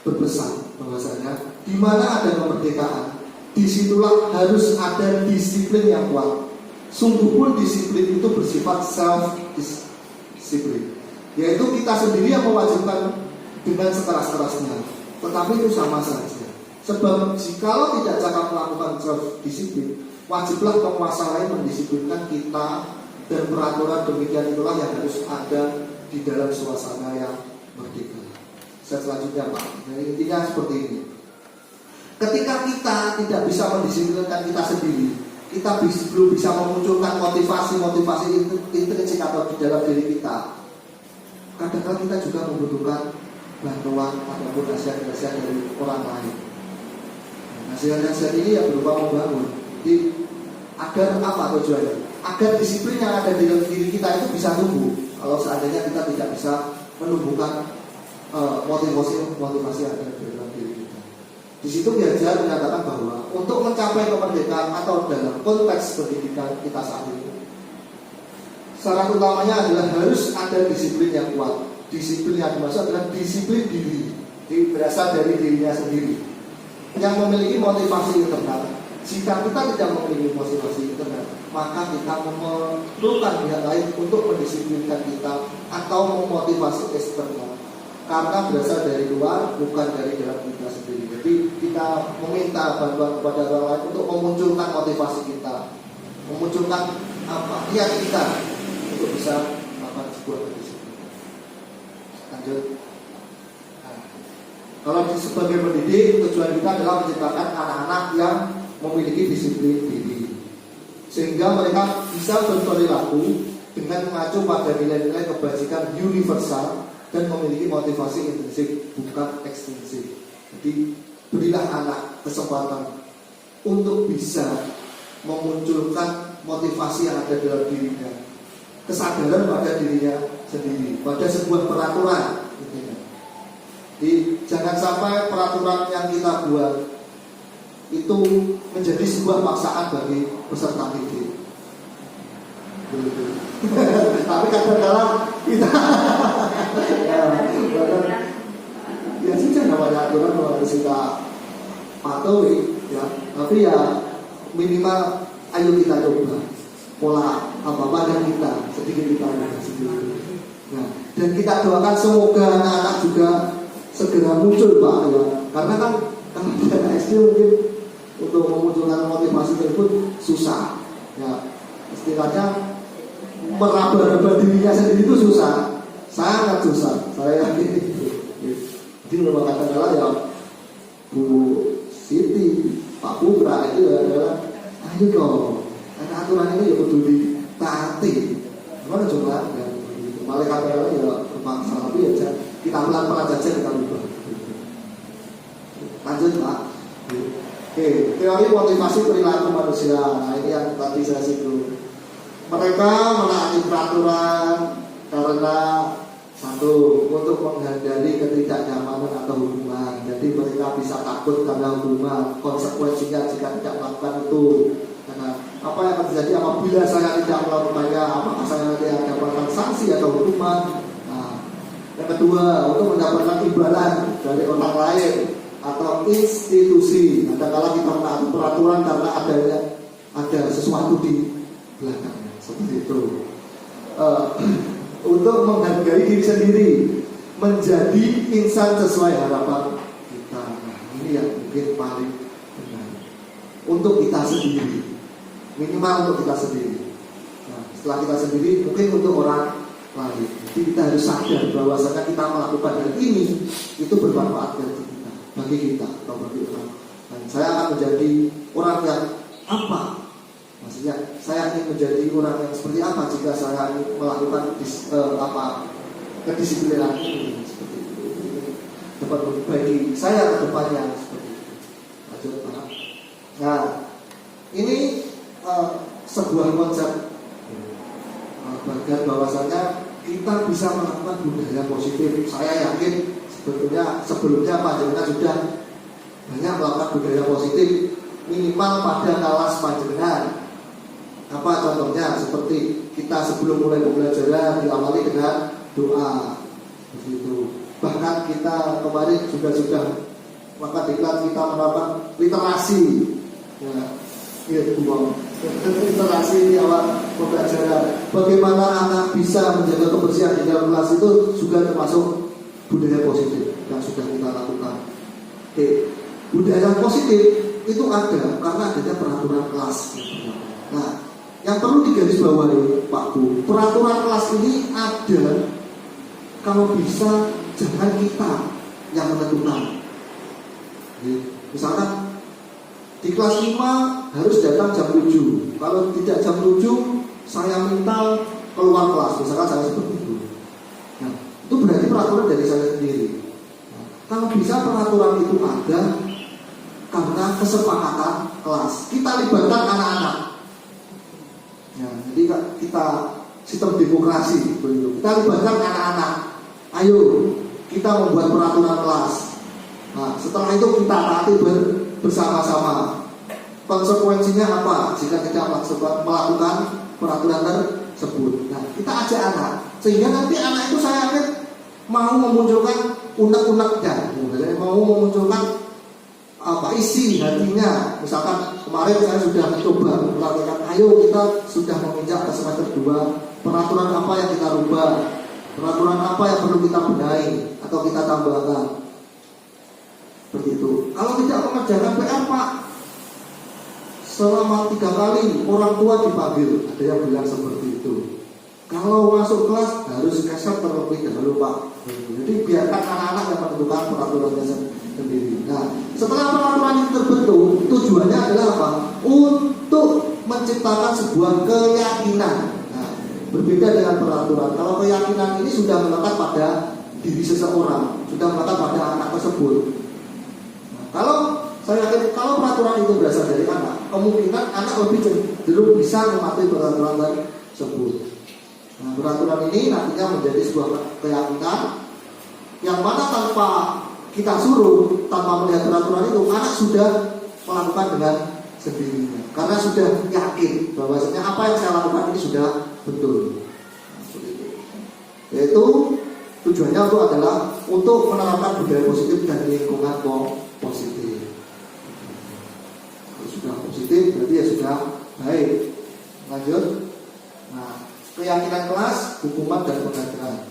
[SPEAKER 1] berpesan bahwasanya di mana ada kemerdekaan, disitulah harus ada disiplin yang kuat. Sungguh pun disiplin itu bersifat self-disiplin, yaitu kita sendiri yang mewajibkan dengan sekeras-kerasnya. Tetapi itu sama saja. Sebab jikalau tidak cakap melakukan self-disiplin, wajiblah penguasa lain mendisiplinkan kita. Dan peraturan demikian itulah yang harus ada di dalam suasana yang merdeka. Selanjutnya Pak, jadi intinya seperti ini. Ketika kita tidak bisa mendisiplinkan kita sendiri, kita belum bisa memunculkan motivasi intrinsik atau di dalam diri kita. Kadang-kadang kita juga membutuhkan bantuan ataupun nasihat-nasihat dari orang lain. Nasihat-nasihat ini yang berupa membangun. Jadi agar apa tujuannya? Agar disiplin yang ada di dalam diri kita itu bisa tumbuh. Kalau seandainya kita tidak bisa menumbuhkan motivasi yang ada di dalam diri kita. Di situ Ki Hajar menyatakan bahwa untuk mencapai kemerdekaan atau dalam konteks pendidikan kita saat ini, syarat utamanya adalah harus ada disiplin yang kuat. Disiplin yang dimaksud adalah disiplin diri, berasal dari dirinya sendiri, yang memiliki motivasi internal. Jika kita tidak memiliki motivasi internal, maka kita memerlukan pihak lain untuk mendisiplinkan kita atau memotivasi eksternal, karena berasal dari luar, bukan dari dalam kita sendiri. Jadi kita meminta bantuan kepada orang lain untuk memunculkan motivasi kita, memunculkan niat kita untuk bisa melakukan sebuah disiplin. Lanjut. Kalau sebagai pendidik, tujuan kita adalah menciptakan anak-anak yang memiliki disiplin diri, sehingga mereka bisa berperilaku dengan mengacu pada nilai-nilai kebajikan universal dan memiliki motivasi intrinsik bukan ekstrinsik. Jadi berilah anak kesempatan untuk bisa memunculkan motivasi yang ada dalam dirinya, kesadaran pada dirinya sendiri, pada sebuah peraturan. Jadi jangan sampai peraturan yang kita buat itu menjadi sebuah paksaan bagi peserta didik. Tapi kadang-kadang kita ya sudah namanya aturan harus kita patuhi ya. Tapi ya minimal ayo kita coba pola apa yang kita sedikit kita sendiri. Nah, dan kita doakan semoga anak-anak juga segera muncul Pak ya. Karena kan kalau anak SD mungkin untuk memunculkan motivasi tersebut susah ya, istilahnya meraba-raba dirinya sendiri itu susah, sangat susah, saya yakin itu. Jadi memang katakanlah ya Bu Siti, Pak Putra itu adalah ayo dong, karena aturan ini ya kudu ditaati. Gimana coba ya, malah katakanlah ya terpaksa, tapi ya kita pelan-pelan saja kita ubah. Lanjut Pak. Oke, teori motivasi perilaku manusia. Nah ini yang tadi saya singgung. Mereka menaati peraturan karena satu, untuk menghindari ketidaknyamanan atau hukuman. Jadi mereka bisa takut karena hukuman, konsekuensinya jika tidak melakukan itu. Karena apa yang akan terjadi apabila saya tidak melakukannya, apakah saya nanti akan mendapatkan sanksi atau hukuman. Nah, yang kedua, untuk mendapatkan imbalan dari orang lain atau institusi. Kadang-kala kita menaati peraturan karena ada sesuatu di belakangnya, seperti itu. Untuk menghargai diri sendiri, menjadi insan sesuai harapan kita. Nah, ini yang mungkin paling benar. Untuk kita sendiri, minimal untuk kita sendiri. Nah, setelah kita sendiri, mungkin untuk orang lain. Jadi kita harus sadar bahwasanya kita melakukan hal ini itu bermanfaat bagi kita atau bagi orang. Dan saya akan menjadi orang yang apa? Maksudnya saya ingin menjadi orang yang seperti apa jika saya melakukan kedisiplinan ini seperti itu. Dapat bagi saya ke depannya seperti itu. Lanjut Pak. Nah, ini sebuah konsep bagian bahwasanya kita bisa melakukan budaya positif. Saya yakin sebelumnya panjenengan sudah banyak melakukan budaya positif, minimal pada kelas panjenengan. Apa contohnya? Seperti kita sebelum mulai pembelajaran diawali dengan doa, begitu. Bahkan kita kemarin juga sudah maka diklat kita menerapkan literasi, ya, literasi di awal pembelajaran. Bagaimana anak bisa menjaga kebersihan di dalam kelas itu juga termasuk budaya positif yang sudah kita lakukan. Budaya positif itu ada karena adanya peraturan kelas. Nah, yang perlu digarisbawahi Pak Bu, peraturan kelas ini ada, kalau bisa jangan kita yang menentukan. Misalkan di kelas 5 harus datang jam 7. Kalau tidak jam 7 saya minta keluar kelas. Misalkan saya seperti itu. Nah, itu berarti peraturan dari saya sendiri. Nah, kalau bisa peraturan itu ada karena kesepakatan kelas. Kita libatkan anak-anak. Ya, jadi kita sistem demokrasi begitu. Kita libatkan anak-anak. Ayo kita membuat peraturan kelas. Nah, setelah itu kita taati bersama-sama. Konsekuensinya apa jika tidak melakukan peraturan tersebut? Nah, kita ajak anak sehingga nanti anak itu saya yakin mau memunculkan unek-uneknya, mau memunculkan isi hatinya. Misalkan kemarin saya sudah mencoba melakukan, ayo kita sudah menginjak ke semester 2, peraturan apa yang kita rubah, peraturan apa yang perlu kita benahi atau kita tambahkan. Seperti itu. Kalau tidak mengerjakan PR Pak, selama 3 kali orang tua dipanggil, ada yang bilang seperti itu. Kalau masuk kelas harus keset terlebih dahulu Pak. Jadi biarkan anak-anak yang menentukan peraturannya sendiri. Nah, setelah peraturan itu terbentuk, tujuannya adalah apa? Untuk menciptakan sebuah keyakinan. Nah, berbeda dengan peraturan. Kalau keyakinan ini sudah melekat pada diri seseorang, sudah melekat pada anak tersebut. Nah, kalau saya yakin kalau peraturan itu berasal dari anak, kemungkinan anak lebih cenderung bisa mematuhi peraturan tersebut. Nah, peraturan ini nantinya menjadi sebuah keyakinan yang mana tanpa kita suruh, tanpa melihat peraturan itu, anak sudah melakukan dengan sendirinya, karena sudah yakin bahwasanya apa yang saya lakukan ini sudah betul. Yaitu tujuannya itu adalah untuk menerapkan budaya positif dan lingkungan positif. Kalau sudah positif berarti ya sudah baik. Lanjut. Nah, keyakinan kelas, hukuman dan penghargaan.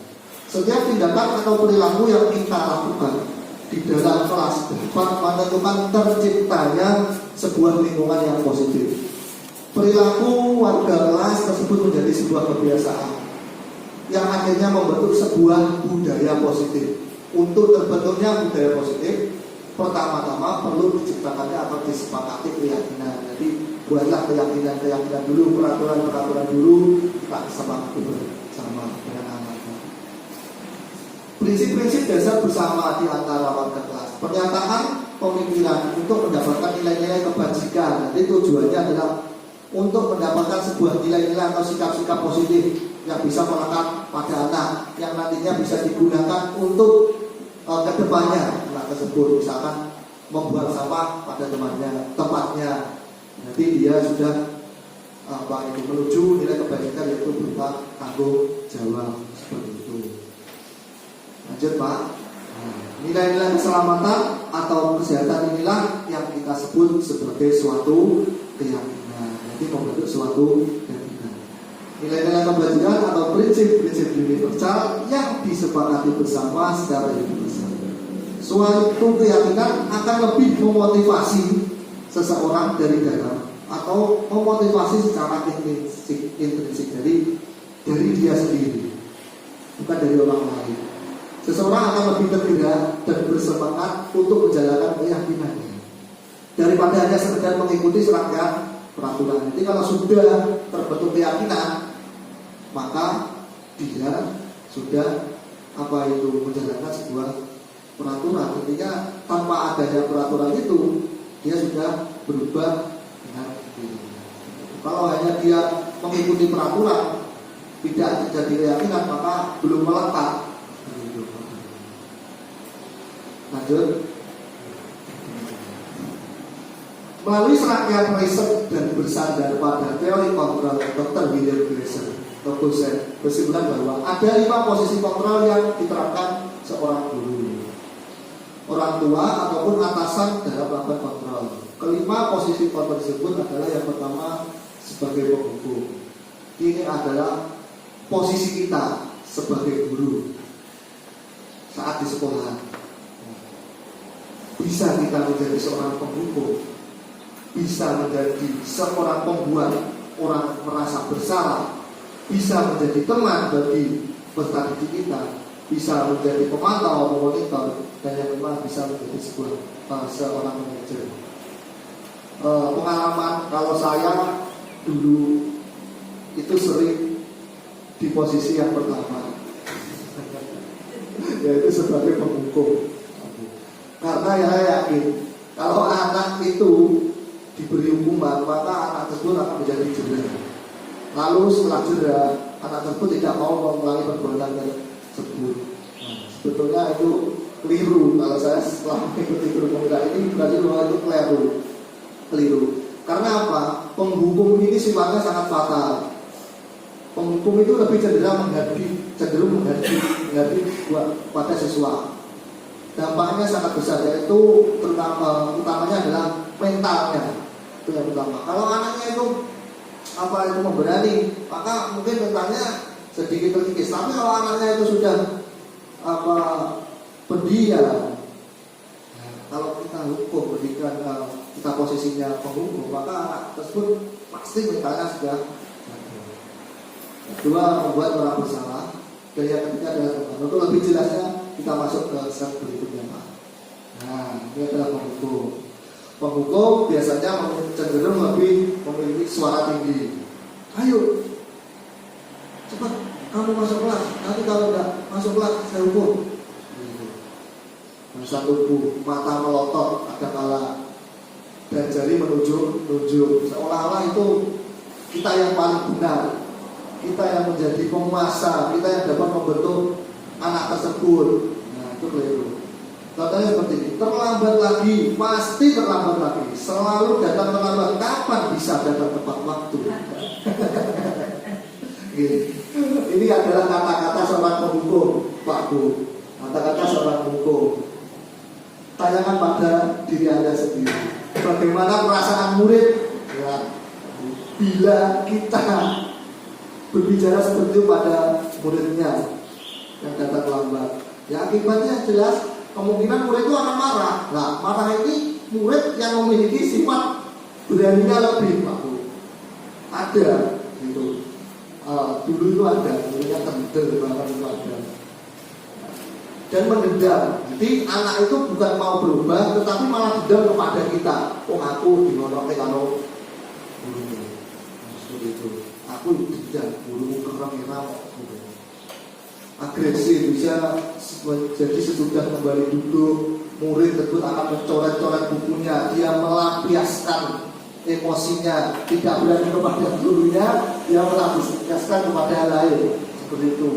[SPEAKER 1] Setiap tindakan atau perilaku yang kita lakukan di dalam kelas dapat menentukan terciptanya sebuah lingkungan yang positif. Perilaku warga kelas tersebut menjadi sebuah kebiasaan yang akhirnya membentuk sebuah budaya positif. Untuk terbentuknya budaya positif, pertama-tama perlu diciptakannya atau disepakati keyakinan. Jadi buatlah keyakinan dulu, peraturan dulu, kita sepakati bersama dengan anak. Prinsip-prinsip dasar bersama di antara warga kelas. Pernyataan pemikiran untuk mendapatkan nilai-nilai kebajikan. Jadi tujuannya adalah untuk mendapatkan sebuah nilai-nilai atau sikap-sikap positif yang bisa melekat pada anak, yang nantinya bisa digunakan untuk kedepannya anak tersebut. Misalkan membuang sampah pada tempatnya. Nanti dia sudah menuju nilai kebajikan, yaitu berupa tanggung jawab seperti itu. Lanjut Pak. Nilai-nilai keselamatan atau kesehatan inilah yang kita sebut sebagai suatu keyakinan. Jadi membentuk suatu keyakinan. Nilai-nilai kebajikan atau prinsip-prinsip universal yang disepakati bersama secara universal. Suatu keyakinan akan lebih memotivasi seseorang dari dalam atau memotivasi secara intrinsik dari dia sendiri, bukan dari orang lain. Seseorang akan lebih tergerak dan bersemangat untuk menjalankan keyakinannya daripada hanya sekedar mengikuti serangkaian peraturan. Jadi kalau sudah terbentuk keyakinan, maka dia sudah menjalankan sebuah peraturan. Intinya tanpa adanya peraturan itu, dia sudah berubah dengan dirinya. Kalau hanya dia mengikuti peraturan, tidak terjadi keyakinan, maka belum melekat. Lanjut. Melalui serangkaian riset dan bersandar pada teori kontrol, Dr. William Glasser berkesimpulan bahwa ada 5 posisi kontrol yang diterapkan seorang guru, orang tua ataupun atasan dalam melakukan kontrol. Kelima posisi kontrol tersebut adalah yang pertama sebagai penghukum. Ini adalah posisi kita sebagai guru saat di sekolah. Bisa kita menjadi seorang penghukum, bisa menjadi seorang pembuat orang merasa bersalah, bisa menjadi teman bagi peserta didik kita, bisa menjadi pemantau, memonitor, dan yang kelima bisa menjadi seorang manajer. Pengalaman kalau saya dulu itu sering di posisi yang pertama, yaitu sebagai penghukum. Karena ya saya yakin kalau anak itu diberi hukuman, maka anak tersebut akan menjadi jera. Lalu setelah jera, anak tersebut tidak mau mengulangi perbuatan tersebut. Sebetulnya itu keliru. Kalau saya setelah mengikuti guru pemuda ini berarti bahwa itu keliru. Karena apa? Penghukum ini sifatnya sangat fatal. Penghukum itu lebih cenderung menghadapi pada siswa. Dampaknya sangat besar, yaitu utamanya adalah mentalnya. Itu yang utama. Kalau anaknya itu memberani, maka mungkin mentalnya sedikit terkikis. Tapi kalau anaknya itu sudah pendiam, kalau kita hukum, kita posisinya penghukum, maka anak tersebut pasti mentalnya sudah. Kedua, membuat orang bersalah. Dan yang ketiga adalah teman. Untuk lebih jelasnya kita masuk ke slide berikutnya Pak. Nah, ini adalah penghukum. Penghukum biasanya cenderung lebih memiliki suara tinggi. Ayo, cepat kamu masuk kelas. Nanti kalau tidak masuk kelas saya hukum. Bahasa tubuh, mata melotot, ada kala dan jari menunjuk, seolah-olah itu kita yang paling benar, kita yang menjadi penguasa, kita yang dapat membentuk anak tersebut. Nah, itu keliru. Contohnya seperti ini, terlambat lagi, pasti terlambat lagi. Selalu datang terlambat, kapan bisa datang tepat waktu? Gini. Ini adalah kata-kata seorang penghukum, Pak Bu. Kata-kata seorang penghukum. Tanyakan pada diri Anda sendiri. Bagaimana perasaan murid? Ya, bila kita berbicara seperti itu pada muridnya yang datang lambat, ya akibatnya jelas kemungkinan murid itu akan marah. Nah, marah ini murid yang memiliki sifat beraninya lebih, Pak Bu. Ada gitu. Dulu itu ada, muridnya kendel bahkan itu ada. Dan mendendam. Jadi anak itu bukan mau berubah, tetapi malah dendam kepada kita. Oh, aku dimonoke kalau gurumu. Seperti itu. Aku dendam, gurumu keren-keren gitu. Agresif bisa jadi sesudah kembali duduk, murid tersebut akan mencoret-coret bukunya, dia melampiaskan emosinya, tidak berani kepada gurunya, dia melampiaskan kepada yang lain, seperti itu.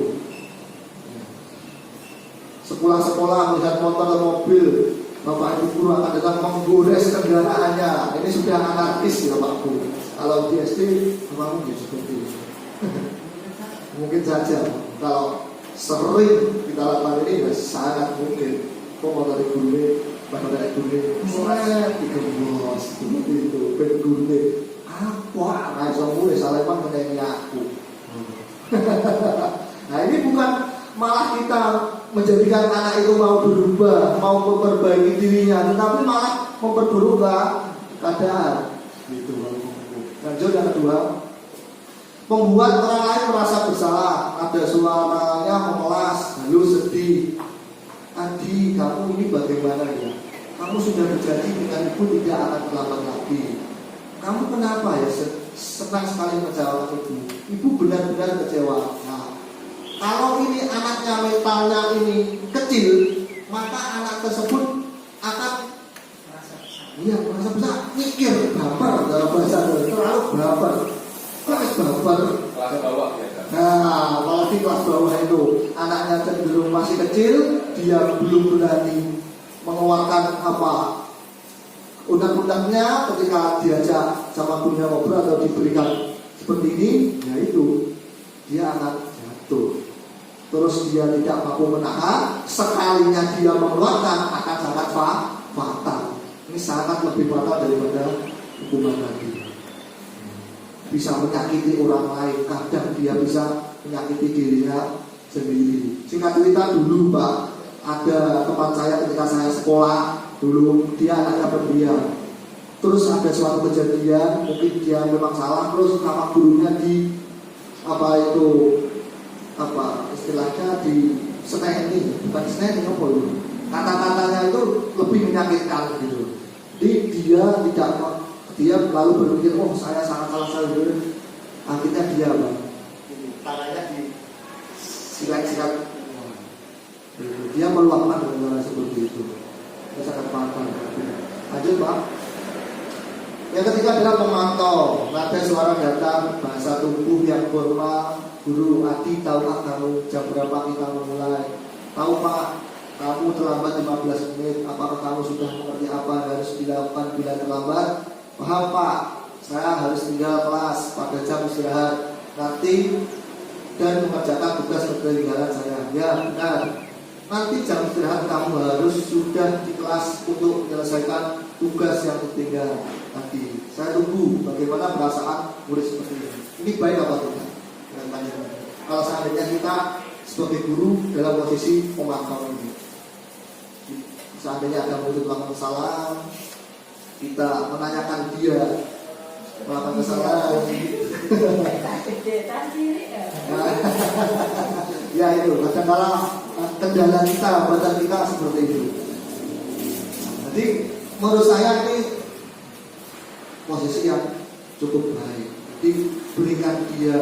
[SPEAKER 1] Sekolah-sekolah melihat motor dan mobil, bapak ibu guru akan datang menggores kendaraannya. Ini sudah anarkis ya Pak Bu. Kalau di SD memang mungkin seperti itu. Mungkin saja kalau sering kita lakukan ini ya sangat mungkin. Kok mau dari guru, bahkan dari guru, mulai digembos seperti itu. Ben guru apa? Nah, semua Saleman menyanyi aku. Nah ini bukan malah kita menjadikan anak itu mau berubah, mau memperbaiki dirinya, tetapi malah memperburuk keadaan. Gitu. Lanjut yang kedua, membuat orang lain merasa bersalah. Ada suaranya memelas, lalu sedih. Adi, kamu ini bagaimana ya? Kamu sudah berjanji dengan ibu tidak akan terlambat lagi. Kamu kenapa ya senang sekali kecewa ibu? Ibu benar-benar kecewa. Nah, kalau ini anaknya mentalnya ini kecil, maka anak tersebut akan merasa besar, mikir, baper dalam bahasa terlalu baper. Kelas baper.
[SPEAKER 3] Kelas bawah ya.
[SPEAKER 1] Nah, apalagi kelas bawah itu anaknya cenderung masih kecil, dia belum berani mengeluarkan undang-undangnya ketika diajak sama gurunya ngobrol atau diberikan seperti ini, yaitu dia akan jatuh. Terus dia tidak mampu menahan, sekalinya dia mengeluarkan akan sangat fatal. Ini sangat lebih fatal daripada hukuman tadi. Bisa menyakiti orang lain, kadang dia bisa menyakiti dirinya sendiri. Singkat cerita dulu Pak, ada teman saya ketika saya sekolah dulu, dia anaknya pendiam. Terus ada suatu kejadian, mungkin dia memang salah, terus nama gurunya istilahnya di seneni, bukan seneni apa itu, kata-katanya itu lebih menyakitkan gitu. Jadi dia lalu berpikir, oh saya sangat salah sekali. Akhirnya dia tangannya di silat-silat, dia meluapkan dengan cara seperti itu. Itu sangat fatal. Lanjut Pak. Yang ketiga adalah memantau. Nada suara datang, bahasa tubuh yang formal. Guru, Adi, tahukah kamu jam berapa kita memulai? Tahu Pak, kamu terlambat 15 menit. Apakah kamu sudah mengerti apa yang harus dilakukan bila terlambat? Paham Pak, saya harus tinggal kelas pada jam istirahat nanti dan mengerjakan tugas ketinggalan saya. Ya benar. Nanti jam istirahat kamu harus sudah di kelas untuk menyelesaikan tugas yang tertinggal tadi. Saya tunggu bagaimana perasaan murid seperti ini. Ini baik apa tidak? Kalau seandainya kita sebagai guru dalam posisi pemantau ini, seandainya ada murid melakukan kesalahan, kita menanyakan dia melakukan kesalahan. Ya itu kadang-kala kendala kita, badan kita seperti itu. Jadi menurut saya ini posisi yang cukup baik. Jadi berikan dia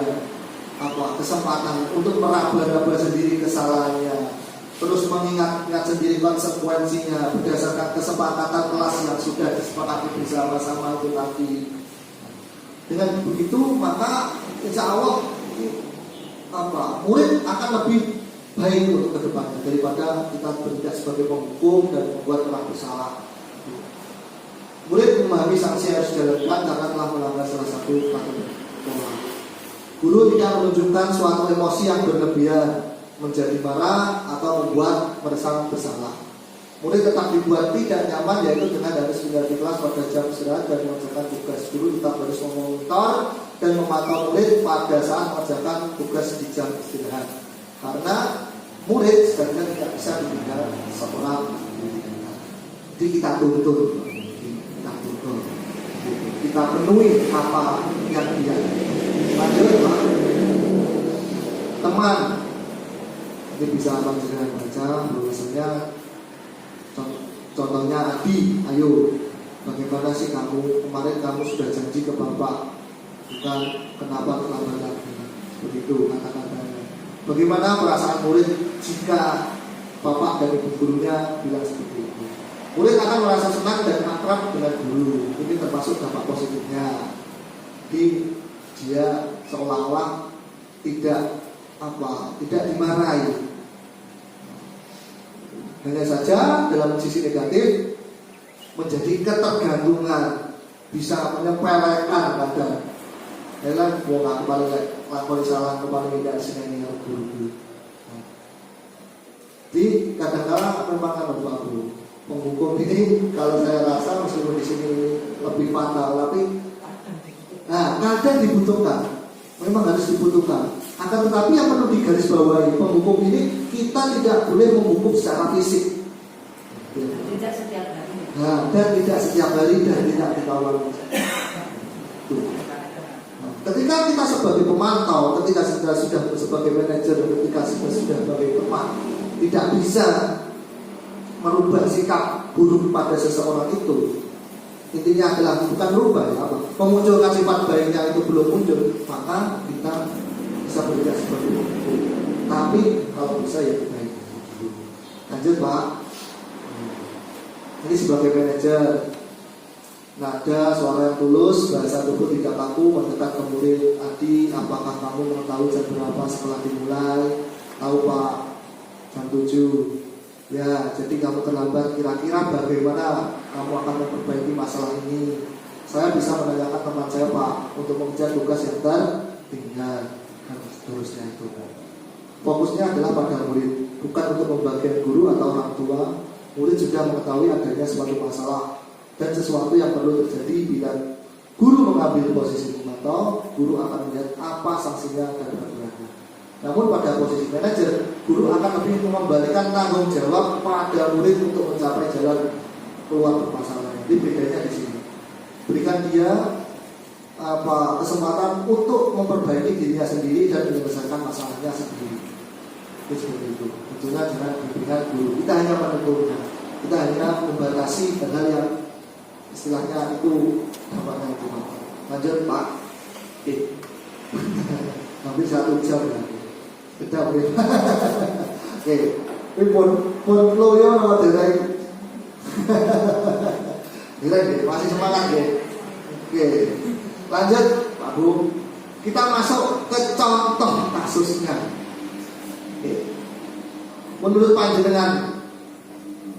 [SPEAKER 1] kesempatan untuk meraba-raba sendiri kesalahannya, terus mengingat-ingat sendiri konsekuensinya berdasarkan kesepakatan kelas yang sudah disepakati bersama-sama itu tadi. Dengan begitu maka insya Allah murid akan lebih baik untuk kedepannya daripada kita bertindak sebagai penghukum dan membuat orang bersalah. Murid memahami sanksi yang harus dijalankan karena telah melanggar salah satu peraturan sekolah. Guru tidak menunjukkan suatu emosi yang berlebihan, menjadi marah atau membuat merasa bersalah. Murid tetap dibuat tidak nyaman, yaitu dengan harus meninggalkan kelas pada jam istirahat dan mengerjakan tugas. Guru tetap harus memonitor dan memantau murid pada saat mengerjakan tugas di jam istirahat. Karena murid sebenarnya tidak bisa ditinggal seorang. Jadi kita tuntut, kita penuhi apa yang dia. Lanjut, Pak. Teman, ini bisa panjenengan baca bahwasanya contohnya Adi, ayo bagaimana sih kamu kemarin kamu sudah janji ke bapak, bukan kenapa terlambat lagi, begitu kata-katanya. Bagaimana perasaan murid jika bapak dan ibu gurunya bilang seperti itu? Murid akan merasa senang dan akrab dengan guru. Ini termasuk dampak positifnya. Jadi dia seolah-olah tidak dimarahi. Hanya saja dalam sisi negatif menjadi ketergantungan, bisa menyepelekan kadang. Dalam buang kembali lakoni salah kembali tidak sini guru. Jadi kadang-kadang memang kan Bapak Bu, penghukum ini kalau saya rasa meskipun di sini lebih fatal, tapi kadang dibutuhkan, memang harus dibutuhkan. Akan tetapi yang perlu digarisbawahi, penghukum ini kita tidak boleh menghukum secara fisik.
[SPEAKER 4] Tidak setiap hari.
[SPEAKER 1] Dan tidak setiap hari dan tidak dikawal. Ketika kita sebagai pemantau, ketika kita sudah sebagai manajer, ketika kita sudah sebagai teman, tidak bisa merubah sikap buruk pada seseorang itu. Intinya adalah bukan merubah ya, memunculkan sifat baiknya itu belum muncul, maka kita bisa bertindak seperti itu. Tapi kalau bisa ya baik. Lanjut, Pak. Ini sebagai manajer, nada suara yang tulus, bahasa tubuh tidak kaku, mendekat ke murid. Adi, apakah kamu mengetahui jam berapa setelah dimulai? Tahu, Pak, jam 7. Ya, jadi kamu terlambat. Kira-kira bagaimana kamu akan memperbaiki masalah ini? Saya bisa menanyakan teman saya, Pak, untuk mengejar tugas yang tertinggal. Dan seterusnya itu. Fokusnya adalah pada murid, bukan untuk membagian guru atau orang tua. Murid sudah mengetahui adanya suatu masalah dan sesuatu yang perlu terjadi. Bila guru mengambil posisi pemantau, guru akan melihat apa sanksinya dan peraturannya. Namun pada posisi manajer, guru akan lebih mengembalikan tanggung jawab pada murid untuk mencapai jalan keluar permasalahan. Jadi bedanya di sini. Berikan dia kesempatan untuk memperbaiki dirinya sendiri dan menyelesaikan masalahnya sendiri. Itu seperti itu. Tentunya jangan diberikan guru. Kita hanya menegurnya. Kita hanya membatasi hal yang istilahnya itu dampaknya itu. Lanjut, Pak. Oke. Hampir 1 jam ya. Kita boleh. Oke. Ini pun loyo nama Derai. Derai masih semangat ya. Oke. Lanjut, Pak Bu. Kita masuk ke contoh kasusnya. Menurut panjenengan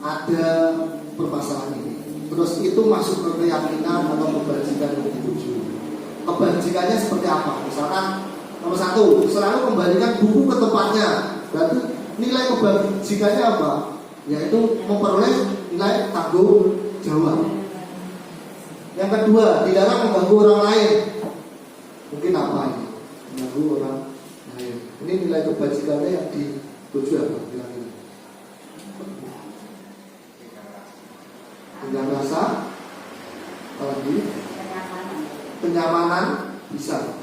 [SPEAKER 1] ada permasalahan ini, terus itu masuk ke keyakinan atau kebajikan yang dituju. Kebajikannya seperti apa? Misalkan nomor 1, selalu kembalikan buku ke tempatnya. Berarti nilai kebajikannya apa? Yaitu memperoleh nilai tanggung jawab. Yang kedua, dilarang mengganggu orang lain. Mungkin apa ini? Mengganggu orang lain. Ini nilai kebajikannya yang dituju apa? Kira-kira tinggal rasa, apalagi kenyamanan bisa,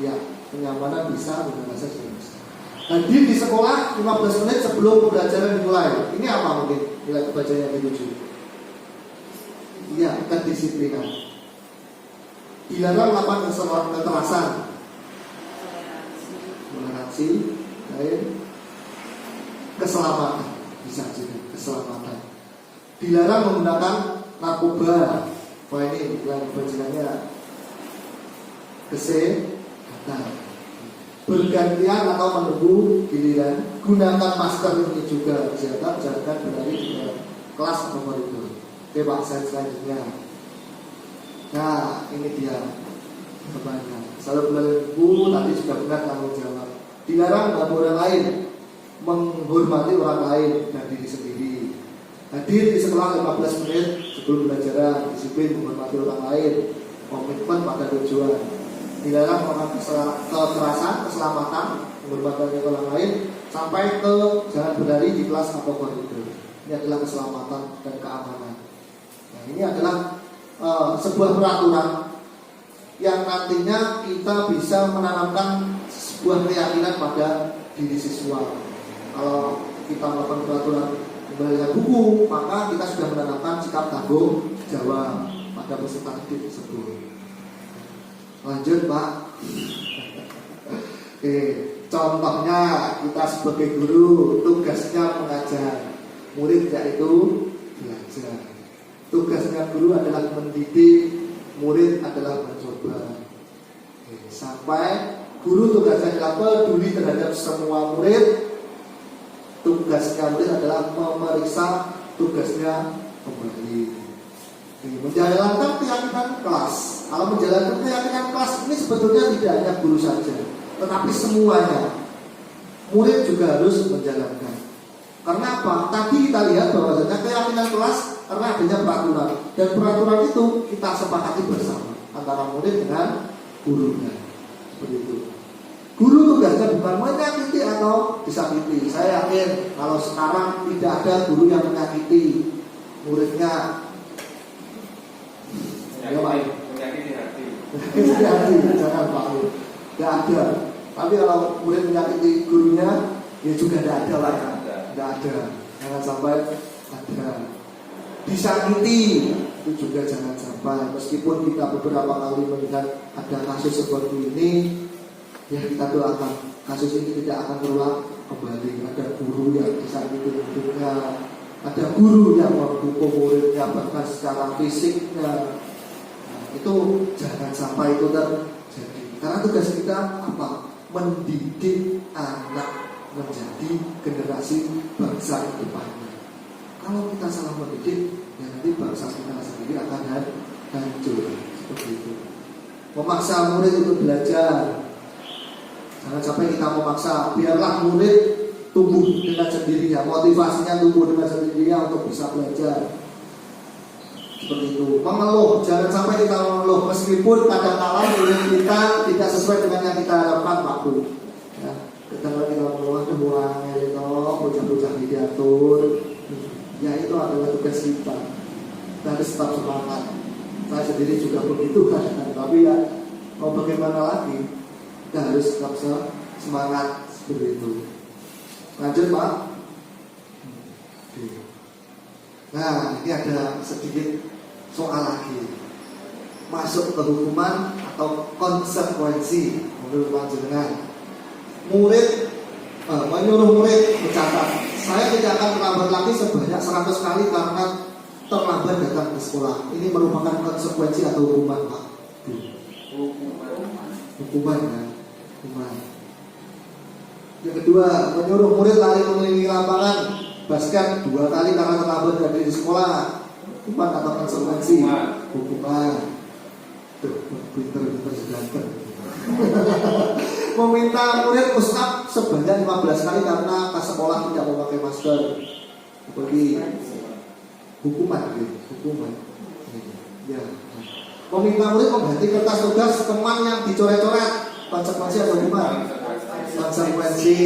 [SPEAKER 1] ya kenyamanan bisa, tinggal rasa juga bisa. Hadir di sekolah 15 menit sebelum pembelajaran dimulai. Ini apa mungkin nilai kebajikan yang dituju? Iya, kedisiplinan. Dilarang melakukan kekerasan, toleransi, dan keselamatan bisa juga keselamatan. Dilarang menggunakan narkoba. Wah, ini nilai kebajikannya kesehatan. bergantian atau menunggu giliran. Gunakan masker ini juga jangan berlari di kelas atau koridor. Oke Pak, selanjutnya. Nah, ini dia pertanyaan. Selalu menunggu, tadi sudah benar tanggung jawab. Dilarang mengganggu orang lain, menghormati orang lain dan diri sendiri. Hadir di sekolah 15 menit sebelum pelajaran, disiplin menghormati orang lain, komitmen pada tujuan. Dilarang melakukan kekerasan, keselamatan, menghormati orang lain, sampai ke jangan berlari di kelas atau koridor. Ini adalah keselamatan dan keamanan. Nah, ini adalah sebuah peraturan yang nantinya kita bisa menanamkan sebuah keyakinan pada diri siswa. Kalau kita melakukan peraturan berdasarkan buku, maka kita sudah menanamkan sikap tanggung jawab pada peserta didik tersebut. Lanjut Pak. Oke, contohnya kita sebagai guru tugasnya mengajar, murid yaitu belajar. Tugasnya guru adalah mendidik, murid adalah mencoba. Oke, sampai guru tugasnya adalah peduli terhadap semua murid. Tugasnya murid adalah memeriksa, tugasnya kembali. Menjalankan keyakinan kelas. Kalau menjalankan keyakinan kelas ini sebetulnya tidak hanya guru saja, tetapi semuanya. Murid juga harus menjalankan. Karena apa? Tadi kita lihat bahwasanya keyakinan kelas karena adanya peraturan, dan peraturan itu kita sepakati bersama antara murid dengan gurunya. Seperti itu. Guru tugasnya bukan menyakiti atau disakiti. Saya yakin kalau sekarang tidak ada guru yang menyakiti muridnya.
[SPEAKER 3] Menyakiti hati.
[SPEAKER 1] Menyakiti hati, jangan Pak. Tidak ada. Tapi kalau murid menyakiti gurunya, ya juga tidak ada lah. Tidak ada. Jangan sampai ada. Disakiti itu juga jangan sampai. Meskipun kita beberapa kali melihat ada kasus seperti ini, ya kita doakan kasus ini tidak akan terulang kembali. Ada guru yang disakiti muridnya, ada guru yang menghukum muridnya bahkan secara fisiknya. Nah, itu jangan sampai itu terjadi. Karena tugas kita apa? Mendidik anak menjadi generasi bangsa ke depannya. Kalau kita salah mendidik, ya nanti bangsa kita sendiri akan hancur. Seperti itu. Memaksa murid untuk belajar. Jangan sampai kita memaksa. Biarlah murid tumbuh dengan sendirinya, motivasinya tumbuh dengan sendirinya untuk bisa belajar. Seperti itu. Mengeluh, jangan sampai kita mengeluh meskipun kadang-kala murid kita tidak sesuai dengan yang kita harapkan, Pak Bu. Ya, kadang-kala kita mengeluh mulai itu bocah-bocah diatur. Ya itu adalah tugas kita. Kita harus tetap semangat. Saya sendiri juga begitu kan, tapi ya mau bagaimana lagi? Kita harus tetap semangat seperti itu. Lanjut Pak. Nah ini ada sedikit soal lagi. Masuk ke hukuman atau konsekuensi menurut panjenengan. Murid menyuruh murid mencatat, saya tidak akan terlambat lagi sebanyak 100 kali karena terlambat datang ke sekolah. Ini merupakan konsekuensi atau hukuman Pak? Hukuman kan? Hukuman. Yang kedua, menyuruh murid lari mengelilingi lapangan basket 2 kali karena terlambat dari sekolah. Hukuman atau konsekuensi? Hukuman. Tuh, pinter-pinter sedangkan. Meminta murid push up sebanyak 15 kali karena ke sekolah tidak memakai masker. Seperti hukuman gitu, hukuman. Ya. Meminta murid mengganti kertas tugas teman yang dicoret-coret, konsekuensi atau hukuman? Konsekuensi.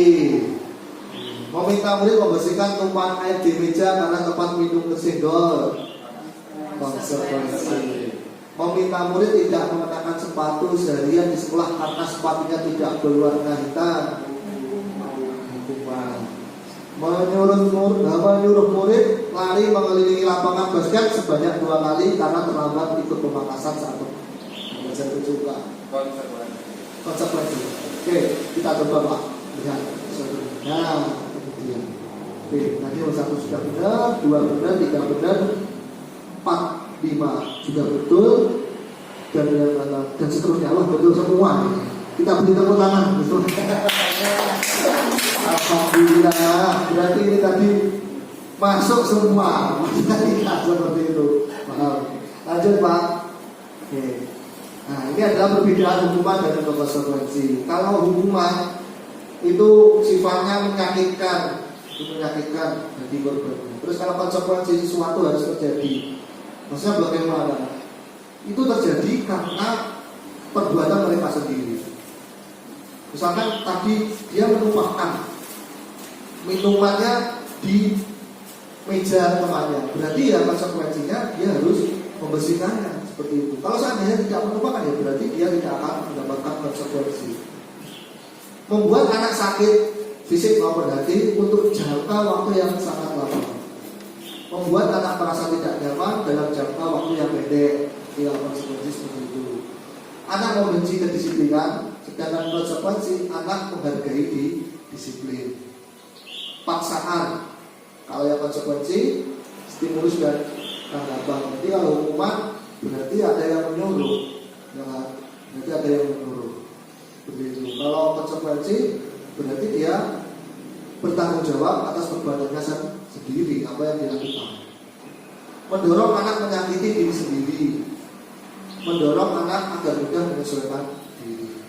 [SPEAKER 1] Meminta murid membersihkan tumpahan air di meja karena tempat minum tersenggol, konsekuensi. Meminta murid tidak mengenakan sepatu seharian di sekolah karena sepatunya tidak berwarna hitam, hukuman. Menyuruh murid lari mengelilingi lapangan basket sebanyak 2 kali karena terlambat ikut pemangkasan saat belajar juga. Konsekuensi. Oke, kita coba Pak lihat. Nah, kemudian. Oke, tadi 1 sudah benar, 2 benar, 3 benar, 4, 5 juga betul, dan seterusnya Allah betul semua. Kita beri tepuk tangan. Alhamdulillah. Berarti ini tadi masuk semua. Tidak seperti itu. Paham? Lanjut Pak. Oke. Nah, ini adalah perbedaan hukuman dan konsekuensi. Kalau hukuman itu sifatnya menyakitkan bagi korban. Terus kalau konsekuensi sesuatu harus terjadi. Maksudnya bagaimana? Itu terjadi karena perbuatan mereka sendiri. Misalkan tadi dia menumpahkan minumannya di meja temannya, berarti ya konsekuensinya dia harus membersihkannya seperti itu. Kalau seandainya tidak menumpahkan ya berarti dia tidak akan mendapatkan konsekuensi. Membuat anak sakit fisik maupun hati untuk jangka waktu yang sangat lama. Membuat anak merasa tidak nyaman dalam jangka waktu yang pendek. Ya, konsekuensi seperti itu. Anak membenci kedisiplinan, sedangkan konsekuensi anak menghargai disiplin. Paksaan, kalau yang konsekuensi stimulus dan tanggapan. Jadi kalau hukuman berarti ada yang menyuruh, ya kan? Berarti ada yang menyuruh. Begitu. Kalau konsekuensi berarti dia bertanggung jawab atas perbuatannya sendiri, apa yang dilakukan. Mendorong anak menyakiti diri sendiri, mendorong anak agar mudah menyesuaikan diri.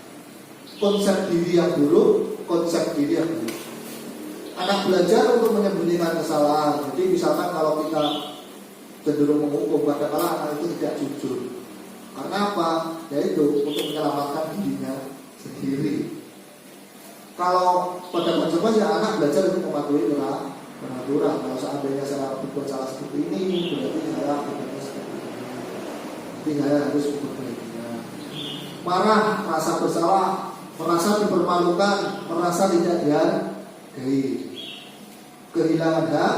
[SPEAKER 1] Konsep diri yang buruk, konsep diri yang buruk. Anak belajar untuk menyembunyikan kesalahan. Jadi misalkan kalau kita cenderung menghukum, kadang-kadang anak itu tidak jujur. Karena apa? Yaitu untuk menyelamatkan dirinya sendiri. Kalau pada konsekuensi anak belajar untuk mematuhi peraturan. Kalau seandainya saya berbuat salah seperti ini, berarti saya berbuatnya seperti ini. Jadi saya harus memperbaikinya. Marah, merasa bersalah, merasa dipermalukan, merasa tidak dihargai. Kehilangan hak,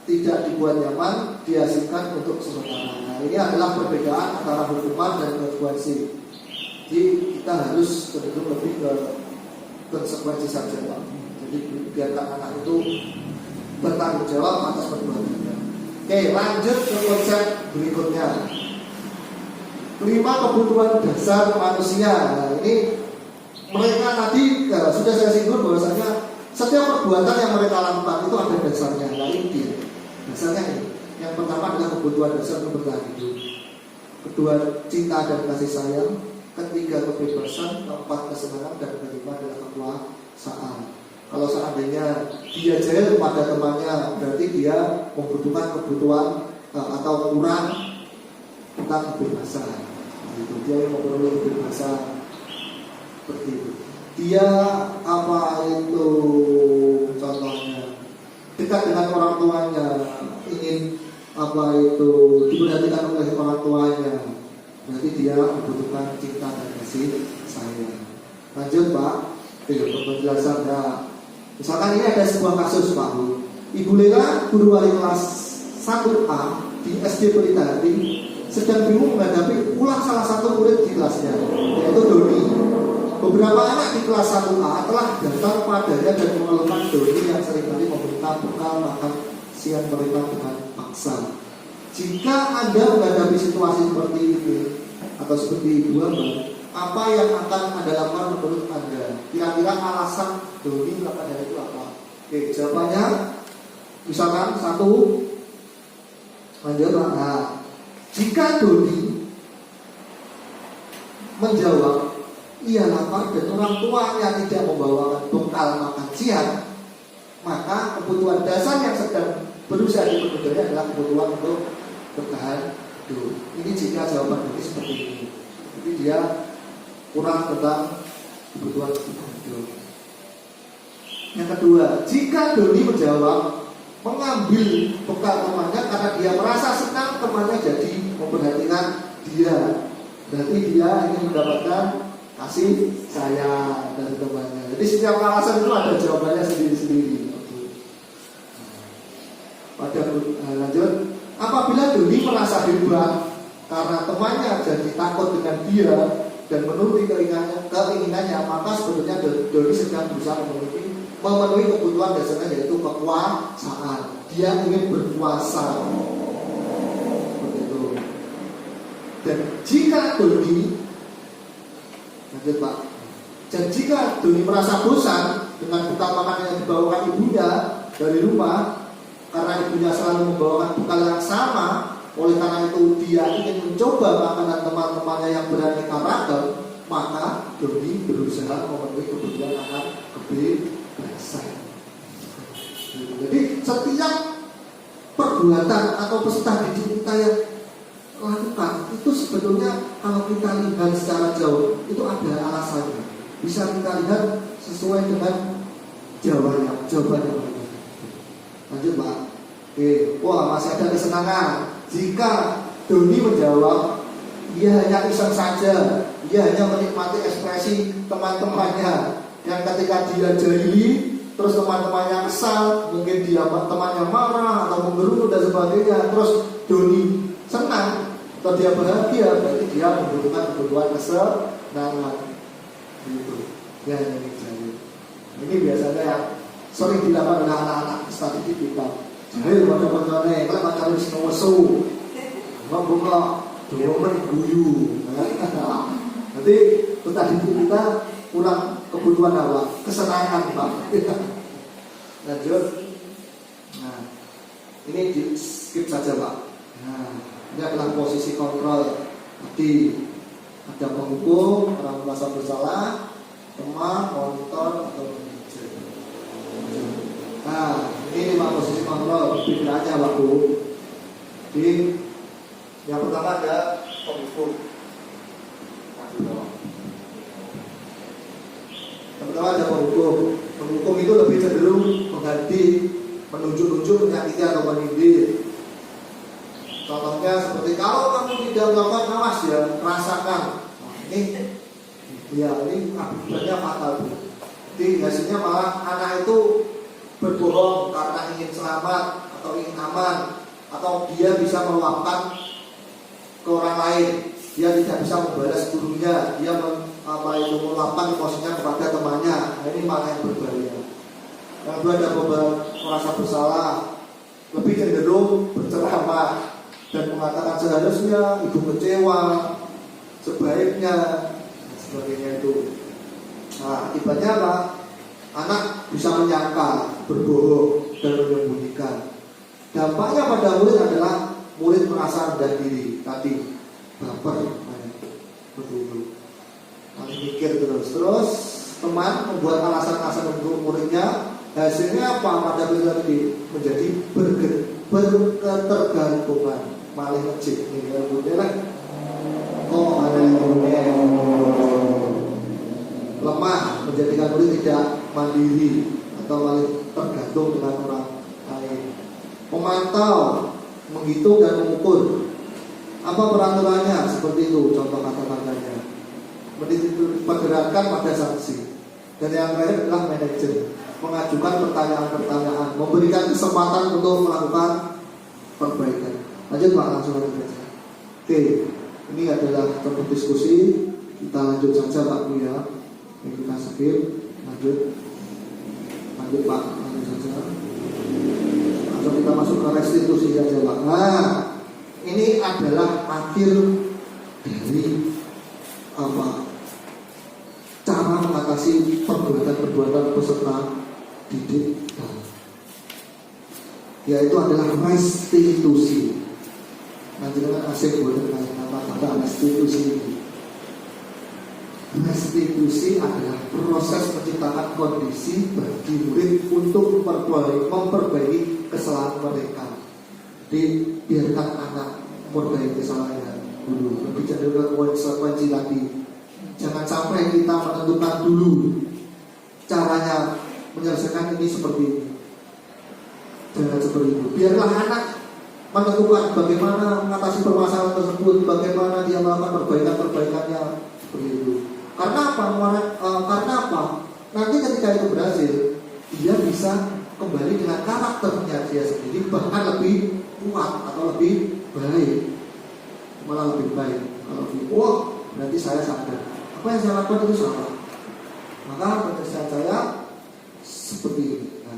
[SPEAKER 1] tidak dibuat nyaman, dihasilkan untuk sementara. Nah, ini adalah perbedaan antara hukuman dan konsekuensi. Jadi kita harus cenderung lebih ke konsekuensi saja, Pak. Jadi biarkan anak itu bertanggung jawab atas perbuatannya. Oke, lanjut ke konsep berikutnya. 5 kebutuhan dasar manusia. Nah, ini mereka tadi sudah saya singgung bahwasanya setiap perbuatan yang mereka lakukan itu ada dasarnya. Nah, ini dia. Dasarnya ini. Yang pertama adalah kebutuhan dasar untuk bertahan hidup. Kedua, cinta dan kasih sayang. Ketiga, kebebasan. Keempat, kesenangan. Dan kelima adalah kekuasaan. Kalau seandainya dia jahil pada temannya, berarti dia membutuhkan kebutuhan atau kurang tentang kebebasan. Gitu. Dia yang memperoleh kebebasan seperti itu. Dia apa itu contohnya dekat dengan orang tuanya, ingin apa itu diperhatikan oleh orang tuanya, berarti dia membutuhkan cinta dan kasih sayang. Lanjut Pak, penjelasannya. Misalkan ini ada sebuah kasus Pak Bu. Ibu Lela, guru wali kelas 1A di SD Pelitari, sedang bingung menghadapi ulah salah satu murid di kelasnya, yaitu Doni. Beberapa anak di kelas 1A telah datang padanya dan mengeluhkan Doni yang seringkali meminta bekal makan siang mereka dengan paksa. Jika Anda menghadapi situasi seperti ini atau seperti Ibu Amba, apa yang akan Anda lakukan menurut Anda? Kira-kira alasan Doni melakukan hal itu apa? Oke, jawabannya misalkan 1, lanjut Pak. Jika Doni menjawab ia lapar dan orang tuanya tidak membawakan bekal makan siang, maka kebutuhan dasar yang sedang berusaha dipenuhi adalah kebutuhan untuk bertahan hidup. Ini jika jawaban Doni seperti ini. Jadi dia kurang tentang kebutuhan hidup. Yang kedua, jika Doni menjawab mengambil bekal temannya karena dia merasa senang temannya jadi memperhatikan dia, berarti dia ingin mendapatkan kasih sayang dari temannya. Jadi setiap alasan itu ada jawabannya sendiri-sendiri. Lanjut, apabila Doni merasa hebat karena temannya jadi takut dengan dia dan menuruti keinginannya, maka sebetulnya Doni sedang berusaha memenuhi kebutuhan dasarnya, yaitu kekuasaan. Dia ingin berkuasa. Begitu. Dan jika Doni, lanjut Pak, Dan jika Doni merasa bosan dengan bekal makanan yang dibawakan ibunya dari rumah, karena ibunya selalu membawakan bekal yang sama, oleh karena itu dia ingin mencoba makanan teman-temannya yang beraneka ragam, maka Doni berusaha memenuhi kebutuhan anak kebebasan. Jadi setiap perbuatan atau peserta didik kita yang lakukan itu sebetulnya kalau kita lihat secara jauh itu ada alasannya. Bisa kita lihat sesuai dengan jawabannya. Lanjut Pak. Oke, wah masih ada kesenangan. Jika Doni menjawab, dia hanya iseng saja, dia hanya menikmati ekspresi teman-temannya yang ketika dia jahili, terus teman-temannya kesal, mungkin dia temannya marah atau menggerutu dan sebagainya, terus Doni senang atau dia bahagia, berarti dia membutuhkan kebutuhan kesenangan gitu. Ya ini ini biasanya yang sering dilakukan oleh anak-anak statistik kita. Jadi pada pacarnya, kalau pacarnya bisa ngewesu, nggak buka domen guyu. Nanti tadi kita kurang kebutuhan apa? Kesenangan Pak. Lanjut. Nah, ini di skip saja Pak. Nah, ini adalah posisi kontrol. Tadi ada penghukum, orang merasa bersalah, teman, monitor atau manajer. Nah, ini 5 posisi kontrol. Bedanya Pak Bu. Di yang pertama ada penghukum. Yang pertama ada penghukum. Penghukum itu lebih cenderung mengganti, menunjuk-nunjuk, menyakiti atau menindir. Contohnya seperti kalau kamu tidak melakukan, awas ya, rasakan. Nah, ini akibatnya fatal. Jadi hasilnya malah anak itu berbohong karena ingin selamat atau ingin aman, atau dia bisa meluapkan ke orang lain. Dia tidak bisa membalas gurunya, dia meluapkan emosinya kepada temannya. Nah, ini malah yang berbahaya. Yang kedua ada beban merasa bersalah, lebih cenderung berceramah dan mengatakan seharusnya, ibu kecewa, sebaiknya, dan sebagainya itu. Nah, akibatnya apa? Anak bisa menyangkal, berbohong, dan menyembunyikan. Dampaknya pada murid adalah murid merasa rendah diri. Tadi baper, betul. Nanti mikir terus teman membuat alasan-alasan untuk muridnya. Hasilnya apa? Pada periode ini menjadi berketergantungan, malah ngecek ini ya budaya lah. Oh ada yang lemah, menjadikan murid tidak mandiri atau malah tergantung dengan orang lain. Memantau, menghitung dan mengukur. Apa peraturannya? Seperti itu contoh kata-katanya. Pergerakan pada sanksi. Dan yang terakhir adalah manajer, mengajukan pertanyaan-pertanyaan, memberikan kesempatan untuk melakukan perbaikan. Lanjut Pak, langsung aja. Oke, ini adalah contoh diskusi. Kita lanjut saja Pak Bu ya. Ini kita skip. Lanjut Pak, lanjut saja. Langsung kita masuk ke restitusi saja Pak. Nah, ini adalah akhir dari cara mengatasi perbuatan-perbuatan peserta didik, yaitu adalah restitusi. Nanti dengan asik boleh kata restitusi ini. Restitusi adalah proses menciptakan kondisi bagi murid untuk memperbaiki kesalahan mereka. Jadi biarkan anak memperbaiki kesalahan dulu, lebih cenderung ke konsekuensi lagi. Jangan sampai kita menentukan dulu caranya menyelesaikan ini seperti ini. Jangan seperti itu. Biarlah anak menentukan bagaimana mengatasi permasalahan tersebut, bagaimana dia melakukan perbaikan-perbaikannya seperti itu. Karena apa? Karena apa? Nanti ketika itu berhasil, dia bisa kembali dengan karakternya dia sendiri, bahkan lebih kuat atau lebih baik, malah lebih baik. Kalau wah, berarti saya sadar apa yang saya lakukan itu salah, maka penyelesaian saya seperti ini. Nah,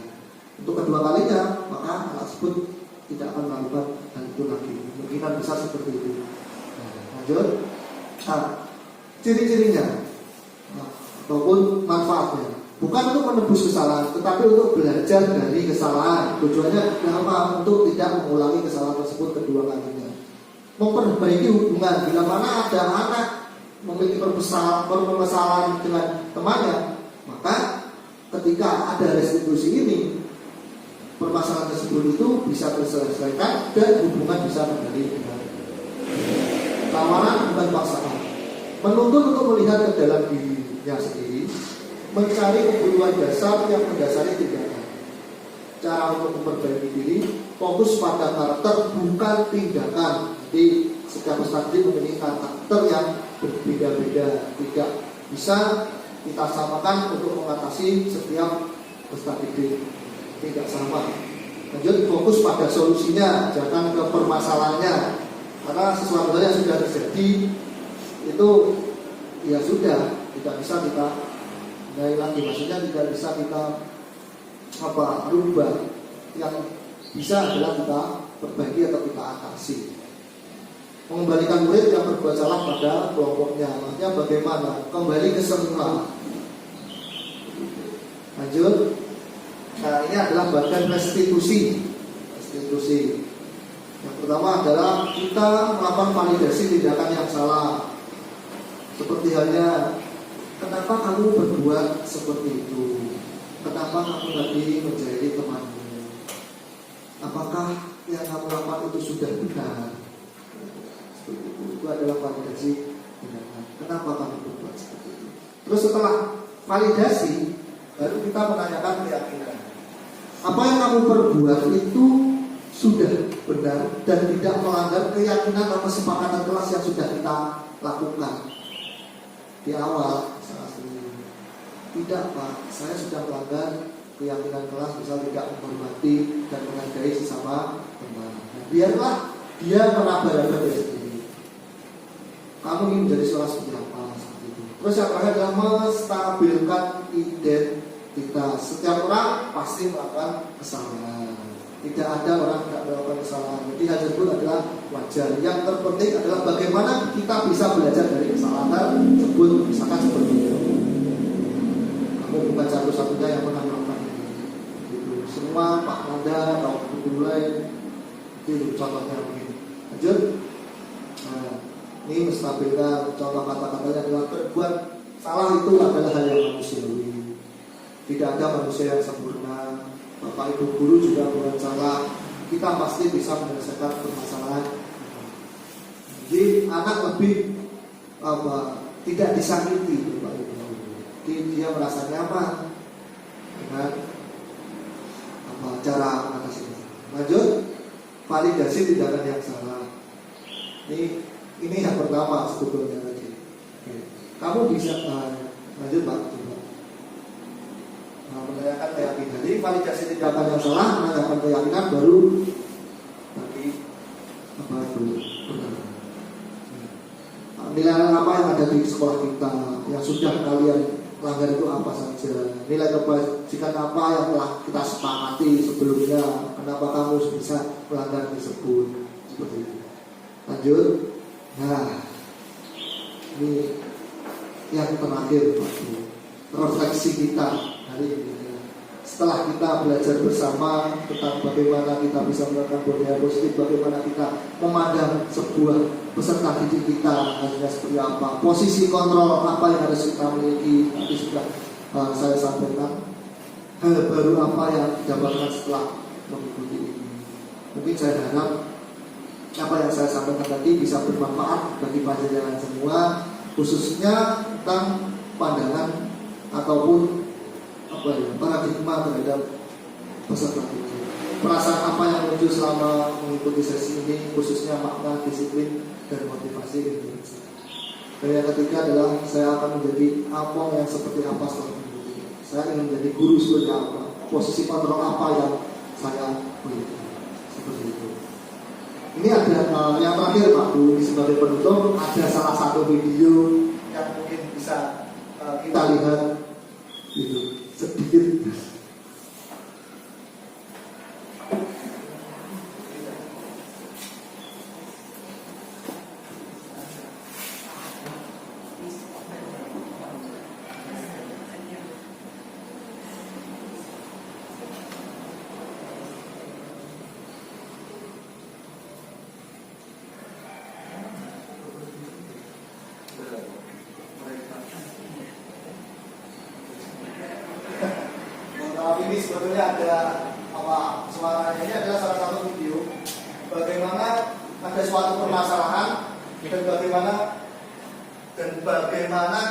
[SPEAKER 1] untuk kedua kalinya, maka anak tersebut tidak akan melakukan hal itu lagi. Kemungkinan besar seperti itu. Nah, lanjut. Nah, ciri-cirinya. Nah, ataupun manfaatnya. Bukan untuk menebus kesalahan, tetapi untuk belajar dari kesalahan. Tujuannya apa? Untuk tidak mengulangi kesalahan tersebut kedua kalinya. Memperbaiki hubungan. Bila mana ada anak memiliki permasalahan dengan temannya, maka ketika ada restitusi ini, permasalahan tersebut itu bisa terselesaikan dan hubungan bisa kembali dengan tawaran bukan paksaan. Menuntut untuk melihat ke dalam dirinya sendiri, mencari kebutuhan dasar yang mendasari tindakan. Cara untuk memperbaiki diri, fokus pada karakter bukan tindakan. Jadi setiap ustadz memiliki karakter yang berbeda-beda, tidak bisa kita samakan untuk mengatasi setiap ustadz tidak sama. Lanjut, fokus pada solusinya, jangan ke permasalahannya. Karena sesuatu yang sudah terjadi itu ya sudah, tidak bisa kita nilai lagi. Maksudnya tidak bisa kita rubah. Yang bisa adalah kita perbaiki atau kita atasi. Mengembalikan murid yang berbuat salah pada kelompoknya. Maksudnya bagaimana? Kembali ke semula. Lanjut. Nah, ini adalah bagian restitusi. Restitusi. Yang pertama adalah kita melakukan validasi tindakan yang salah. Seperti halnya, kenapa kamu berbuat seperti itu? Kenapa kamu tadi menjadi temanmu? Apakah yang kamu lakukan itu sudah benar? Itu adalah validasi tindakan. Kenapa kamu berbuat seperti itu? Terus setelah validasi, baru kita menanyakan keyakinan. Apa yang kamu perbuat itu sudah benar dan tidak melanggar keyakinan atau kesepakatan kelas yang sudah kita lakukan di awal. Tidak Pak, saya sudah melanggar keyakinan kelas, misal tidak menghormati dan menghargai sesama teman. Nah, biarlah dia meraba-raba dari sendiri. Kamu ingin menjadi seorang seperti apa? Seperti itu. Terus yang terakhir adalah menstabilkan identitas. Setiap orang pasti melakukan kesalahan. Tidak ada orang tidak melakukan kesalahan. Jadi hal tersebut adalah wajar. Yang terpenting adalah bagaimana kita bisa belajar dari kesalahan tersebut. Misalkan seperti itu. Kamu bukan satu-satunya yang pernah melakukan ini. Gitu. Semua Pak Nanda atau guru lain itu contohnya begini. Lanjut. Nah, ini menstabilkan. Contoh kata-katanya adalah berbuat salah itu adalah hal yang manusiawi. Tidak ada manusia yang sempurna. Bapak Ibu guru juga bukan salah. Kita pasti bisa menyelesaikan permasalahan. Jadi anak lebih tidak disakiti, Bapak Ibu. Jadi dia merasa nyaman dengan cara mengatasinya. Lanjut, validasi tindakan yang salah. Ini yang pertama sebetulnya tadi. Kamu bisa lanjut Pak. Menanyakan keyakinan. Jadi validasi tindakan yang salah, menanyakan keyakinan baru nanti benar. Nilai apa yang ada di sekolah kita yang sudah kalian langgar itu apa saja? Nilai kebajikan apa yang telah kita sepakati sebelumnya? Kenapa kamu bisa melanggar tersebut? Seperti itu. Lanjut. Nah, ini yang terakhir, refleksi kita. Setelah kita belajar bersama tentang bagaimana kita bisa melakukan budaya positif, bagaimana kita memandang sebuah peserta didik kita hasilnya seperti apa, posisi kontrol apa yang harus kita miliki, nanti sudah saya sampaikan. Hal baru apa yang didapatkan setelah mengikuti ini. Mungkin saya harap apa yang saya sampaikan tadi bisa bermanfaat bagi pelajaran semua, khususnya tentang pandangan ataupun paradigma terhadap peserta didik. Perasaan apa yang muncul selama mengikuti sesi ini, khususnya makna, disiplin, dan motivasi itu. Dan yang ketiga adalah saya akan menjadi among yang seperti apa setelah mengikuti. Saya ingin menjadi guru seperti apa, posisi kontrol apa yang saya miliki. Seperti itu. Ini ada yang terakhir Pak Bu, sebagai penutup ada salah satu video yang mungkin bisa kita lihat gitu. Sedikit. ini sebetulnya ada apa suaranya. Ini adalah salah satu video bagaimana ada suatu permasalahan dan bagaimana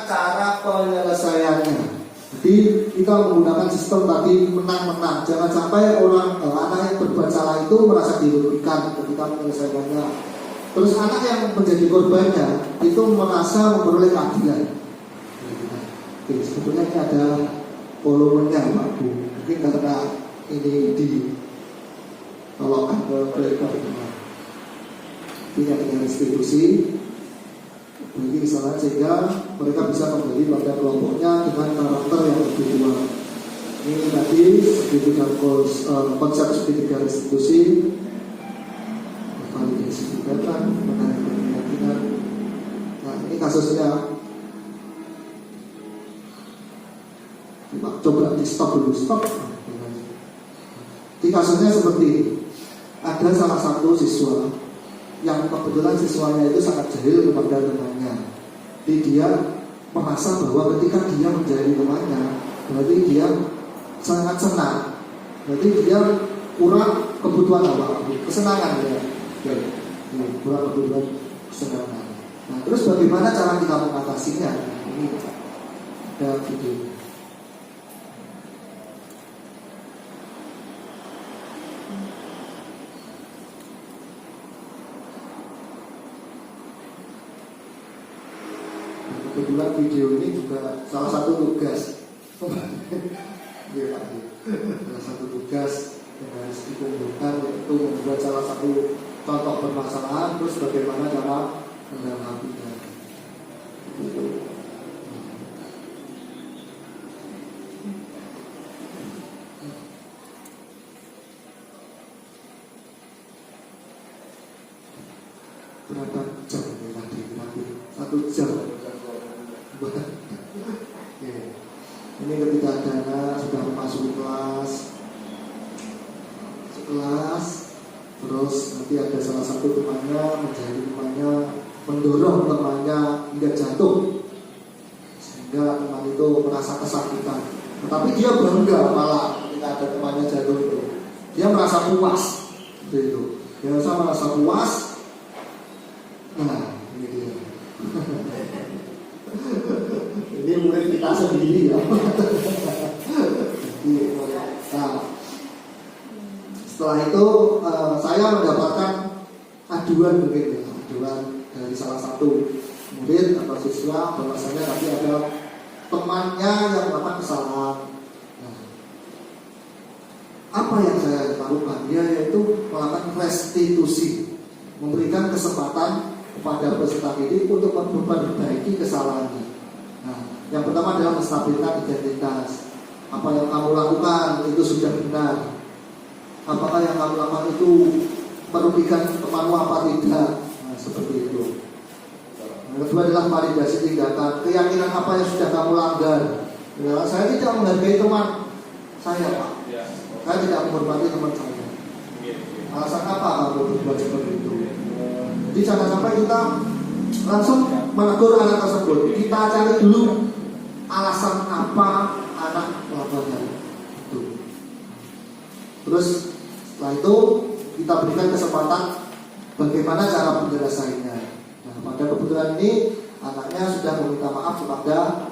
[SPEAKER 1] cara penyelesaiannya. Jadi kita menggunakan sistem tadi menang-menang. Jangan sampai anak yang berbuat salah itu merasa dirugikan ketika menyelesaikannya. Terus anak yang menjadi korbannya itu merasa memperoleh keadilan. Oke, sebetulnya ini ada volumenya Pak Bu. Mungkin karena ini ditolokkan ke mereka. Tidak ada restitusi bagi kesalahan sehingga mereka bisa kembali pada kelompoknya dengan karakter yang lebih kuat. Ini tadi segitiga konsep segitiga restitusi, validasi gugatan, menarik keyakinan. Nah ini kasusnya. Coba di stop dulu, stop. Di kasusnya seperti ini. Ada salah satu siswa yang kebetulan siswanya itu sangat jahil kepada temannya. Jadi dia merasa bahwa ketika dia menjadi temannya, berarti dia sangat senang. Berarti dia kurang kebutuhan apa? Kesenangan ya. Kurang kebutuhan kesenangan. Nah, terus bagaimana cara kita mengatasinya? Ini ada video. Kebetulan video ini juga salah satu tugas. Ya, salah satu tugas yang harus dikumpulkan yaitu membuat salah satu contoh permasalahan, terus bagaimana cara menanggapinya. Berapa jam ini tadi? 1 jam. Ini ketika anak sudah masuk kelas, terus nanti ada salah satu temannya mendorong temannya hingga jatuh, sehingga teman itu merasa kesakitan. Tetapi dia bangga malah ketika ada temannya jatuh itu, dia merasa puas, itu. Dia merasa puas. Nah, ini dia. Ini murid kita sendiri ya. Nah, setelah itu saya mendapatkan aduan dari salah satu murid atau siswa bahwasanya tadi ada temannya yang melakukan kesalahan. Nah, apa yang saya lakukan? Dia yaitu melakukan restitusi, memberikan kesempatan kepada peserta didik untuk memperbaiki kesalahannya. Nah, yang pertama adalah menstabilkan identitas. Apa yang kamu lakukan itu sudah benar. Apakah yang kamu lakukan itu merugikan temanmu apa tidak? Nah, seperti itu. Yang kedua adalah validasi tindakan. Keyakinan apa yang sudah kamu langgar? Ya, saya tidak menghargai teman saya, Pak. Saya tidak menghormati teman saya. Alasan apa kamu berbuat seperti itu? Jadi jangan sampai kita langsung menegur anak tersebut. Kita cari dulu alasan apa anak melakukannya itu. Terus setelah itu kita berikan kesempatan bagaimana cara penyelesaiannya. Nah, pada kebetulan ini anaknya sudah meminta maaf kepada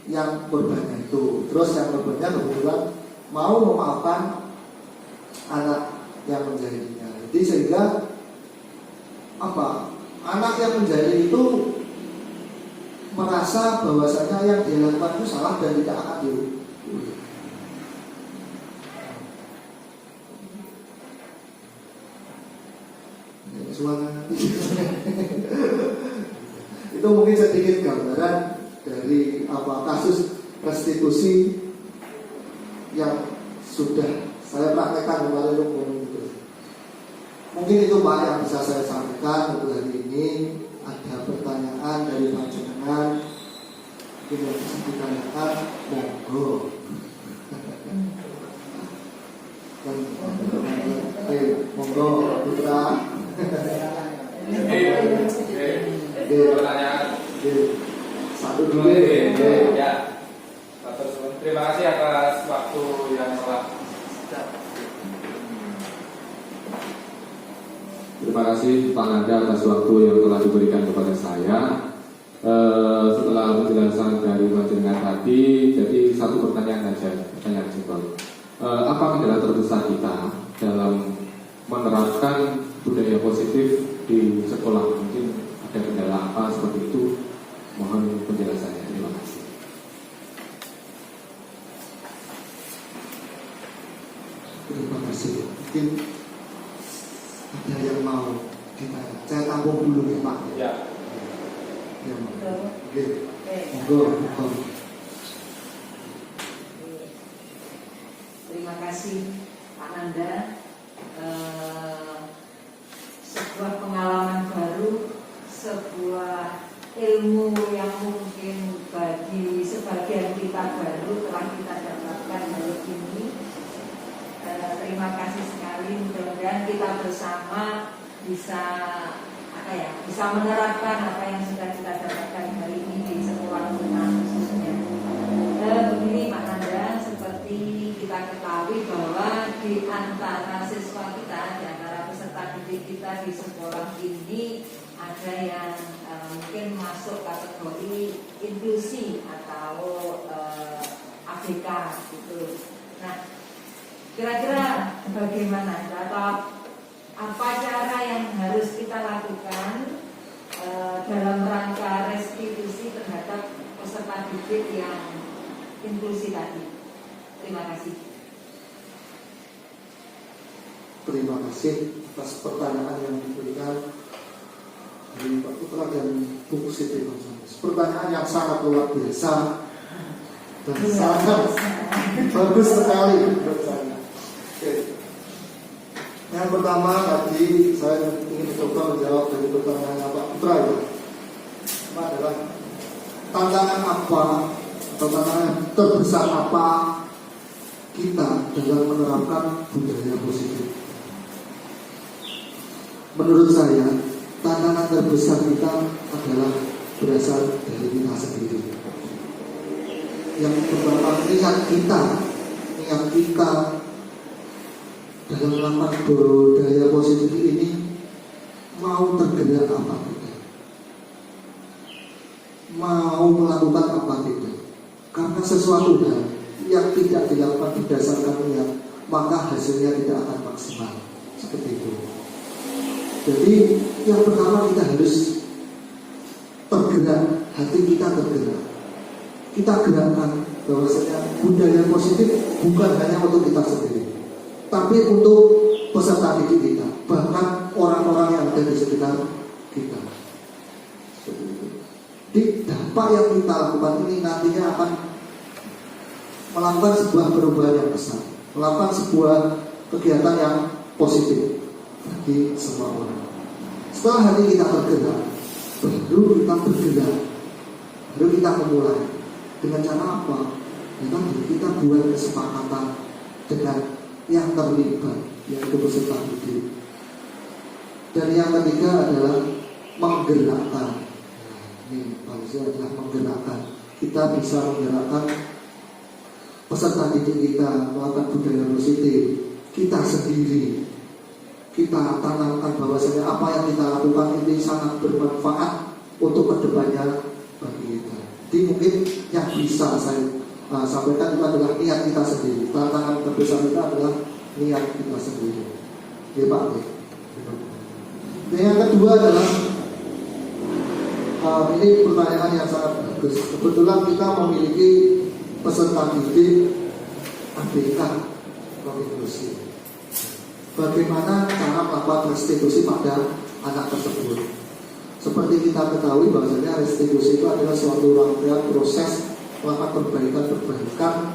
[SPEAKER 1] yang korbannya itu. Terus yang korbannya kebetulan mau memaafkan anak yang menjadinya. Jadi sehingga anak yang menjadi itu merasa bahwasanya yang dia lakukan itu salah dan tidak akan dihukum. Itu mungkin sedikit gambaran dari kasus restitusi yang sudah saya praktekkan kemarin. Mungkin itu Pak yang bisa saya sampaikan untuk hari ini. Ada pertanyaan dari panjenengan, mungkin yang bisa ditanyakan, monggo. Monggo Putra. Satu dulu.
[SPEAKER 3] Ya. Terima kasih atas waktu waktu yang telah.
[SPEAKER 5] Terima kasih Pak Nanda atas waktu yang telah diberikan kepada saya. Setelah penjelasan dari Panjenengan tadi, jadi satu pertanyaan saja, pertanyaan simpel. Apa kendala terbesar kita dalam menerapkan budaya positif di sekolah? Mungkin ada kendala apa seperti itu? Mohon penjelasannya. Terima kasih.
[SPEAKER 1] Terima kasih. Mungkin ada yang mau ditanya. Saya tampung dulu ya Pak.
[SPEAKER 3] Ya.
[SPEAKER 1] Ya, oke.
[SPEAKER 4] Oke.
[SPEAKER 1] Monggo.
[SPEAKER 6] Terima kasih Pak Nanda. Sebuah pengalaman baru, sebuah ilmu yang mungkin bagi sebagian kita baru telah kita dapatkan hari ini. Terima kasih sekali. Mudah-mudahan kita bersama bisa bisa menerapkan apa yang sudah kita dapatkan hari ini di sekolah kita khususnya. Begini Pak Nanda, seperti kita ketahui bahwa di antara siswa kita, di antara peserta didik kita di sekolah ini ada yang mungkin masuk kategori inklusi atau ABK gitu. Nah, kira-kira bagaimana atau apa cara yang harus kita lakukan dalam rangka restitusi terhadap peserta didik yang inklusi tadi? Terima kasih.
[SPEAKER 1] Terima kasih atas pertanyaan yang diberikan dari Pak Putra dan Bu Siti Gonzales. Pertanyaan yang sangat luar biasa dan sangat bagus sekali menurut saya. Oke. Yang pertama tadi saya ingin coba menjawab dari pertanyaan Pak Putra ya. Itu adalah tantangan apa atau tantangan terbesar apa kita dalam menerapkan budaya positif. Menurut saya, tantangan terbesar kita adalah berasal dari kita sendiri. Yang pertama, niat kita dalam melakukan budaya positif ini mau tergerak apa tidak, mau melakukan apa tidak. Karena sesuatu hal yang tidak dilakukan berdasarkan niat, maka hasilnya tidak akan maksimal. Seperti itu. Jadi yang pertama kita harus tergerak, hati kita tergerak. Kita gerakkan bahwasanya budaya positif bukan hanya untuk kita sendiri, tapi untuk peserta didik kita, bahkan orang-orang yang ada di sekitar kita. Seperti itu. Jadi dampak yang kita lakukan ini nantinya akan melakukan sebuah perubahan yang besar, melakukan sebuah kegiatan yang positif bagi semua orang. Setelah hati kita bergerak, baru kita bergerak, baru kita memulai. Dengan cara apa? Dengan kita buat kesepakatan dengan yang terlibat, yaitu peserta didik. Dan yang ketiga adalah menggerakkan. Ini maksudnya adalah menggerakkan. Kita bisa menggerakkan peserta didik kita melakukan budaya positif. Kita sendiri, kita tanamkan bahwasanya apa yang kita lakukan ini sangat bermanfaat untuk kedepannya bagi kita. Jadi mungkin yang bisa saya sampaikan itu adalah niat kita sendiri. Tantangan terbesar kita adalah niat kita sendiri. Ya Pak. Yang kedua adalah ini pertanyaan yang sangat bagus. Kebetulan kita memiliki peserta didik ABK inklusi. Bagaimana cara melakukan restitusi pada anak tersebut? Seperti kita ketahui bahwasanya restitusi itu adalah suatu rangkaian proses melakukan perbaikan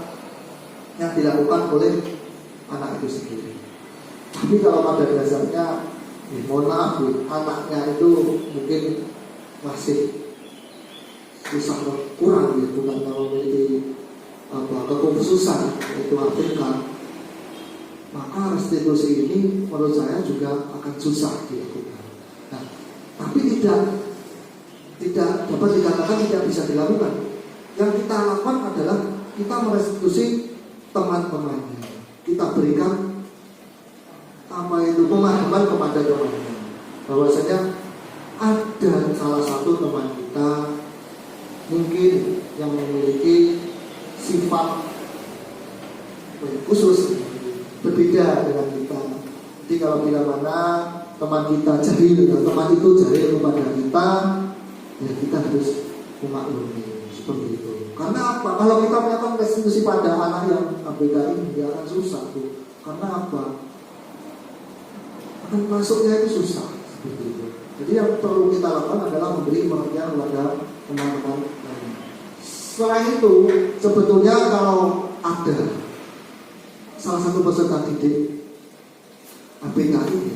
[SPEAKER 1] yang dilakukan oleh anak itu sendiri. Tapi kalau pada dasarnya, mohon maaf, anaknya itu mungkin masih susah kurang, bukan memiliki kekhususan yaitu ABK, maka restitusi ini menurut saya juga akan susah dilakukan. Nah, tapi tidak dapat dikatakan tidak bisa dilakukan. Yang kita lakukan adalah kita merestitusi teman-temannya. Kita berikan pemahaman kepada temannya bahwasanya ada salah satu teman kita mungkin yang memiliki sifat khusus berbeda dengan kita. Jadi kalau bila mana teman kita jahil dan teman itu jahil kepada kita, ya kita harus memaklumi seperti itu. Karena apa? Kalau kita melakukan restitusi pada anak yang ABK ini, dia akan susah tuh. Karena apa? Akan masuknya itu susah seperti itu. Jadi yang perlu kita lakukan adalah memberi pengertian kepada teman-teman. Selain itu, sebetulnya kalau ada salah satu peserta didik ABK ini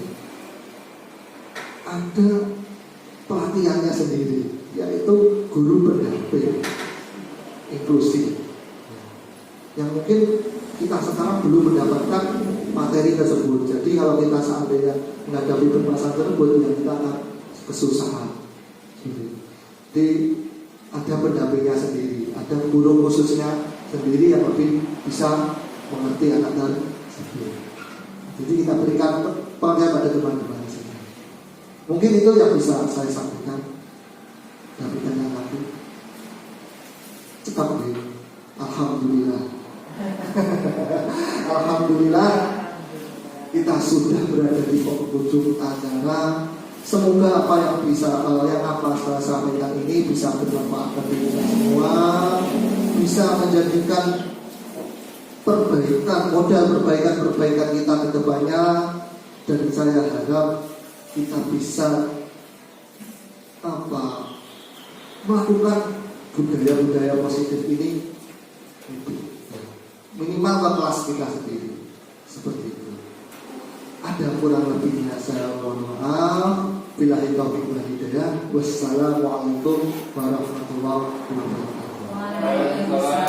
[SPEAKER 1] ada pelatihannya sendiri, yaitu guru pendamping inklusi, yang mungkin kita sekarang belum mendapatkan materi tersebut. Jadi kalau kita seandainya menghadapi permasalahan tersebut, ya kita akan kesusahan. Jadi ada pendampingnya sendiri, ada guru khususnya sendiri yang lebih bisa mengerti anak tersebut. Jadi kita berikan pengertian pada teman-teman sendiri. Mungkin itu yang bisa saya sampaikan. Dari tanya lagi, cepat deh. Alhamdulillah. Alhamdulillah kita sudah berada di penghujung acara. Semoga apa yang saya sampaikan ini bisa bermanfaat bagi kita semua, bisa menjadikan modal perbaikan kita ke depannya, dan saya harap kita bisa melakukan budaya-budaya positif ini minimal ke kelas kita sendiri, seperti itu. Ada kurang lebihnya saya mohon maaf. Billahi taufiq wal hidayah. Wassalamualaikum warahmatullahi wabarakatuh.
[SPEAKER 6] Waalaikumsalam.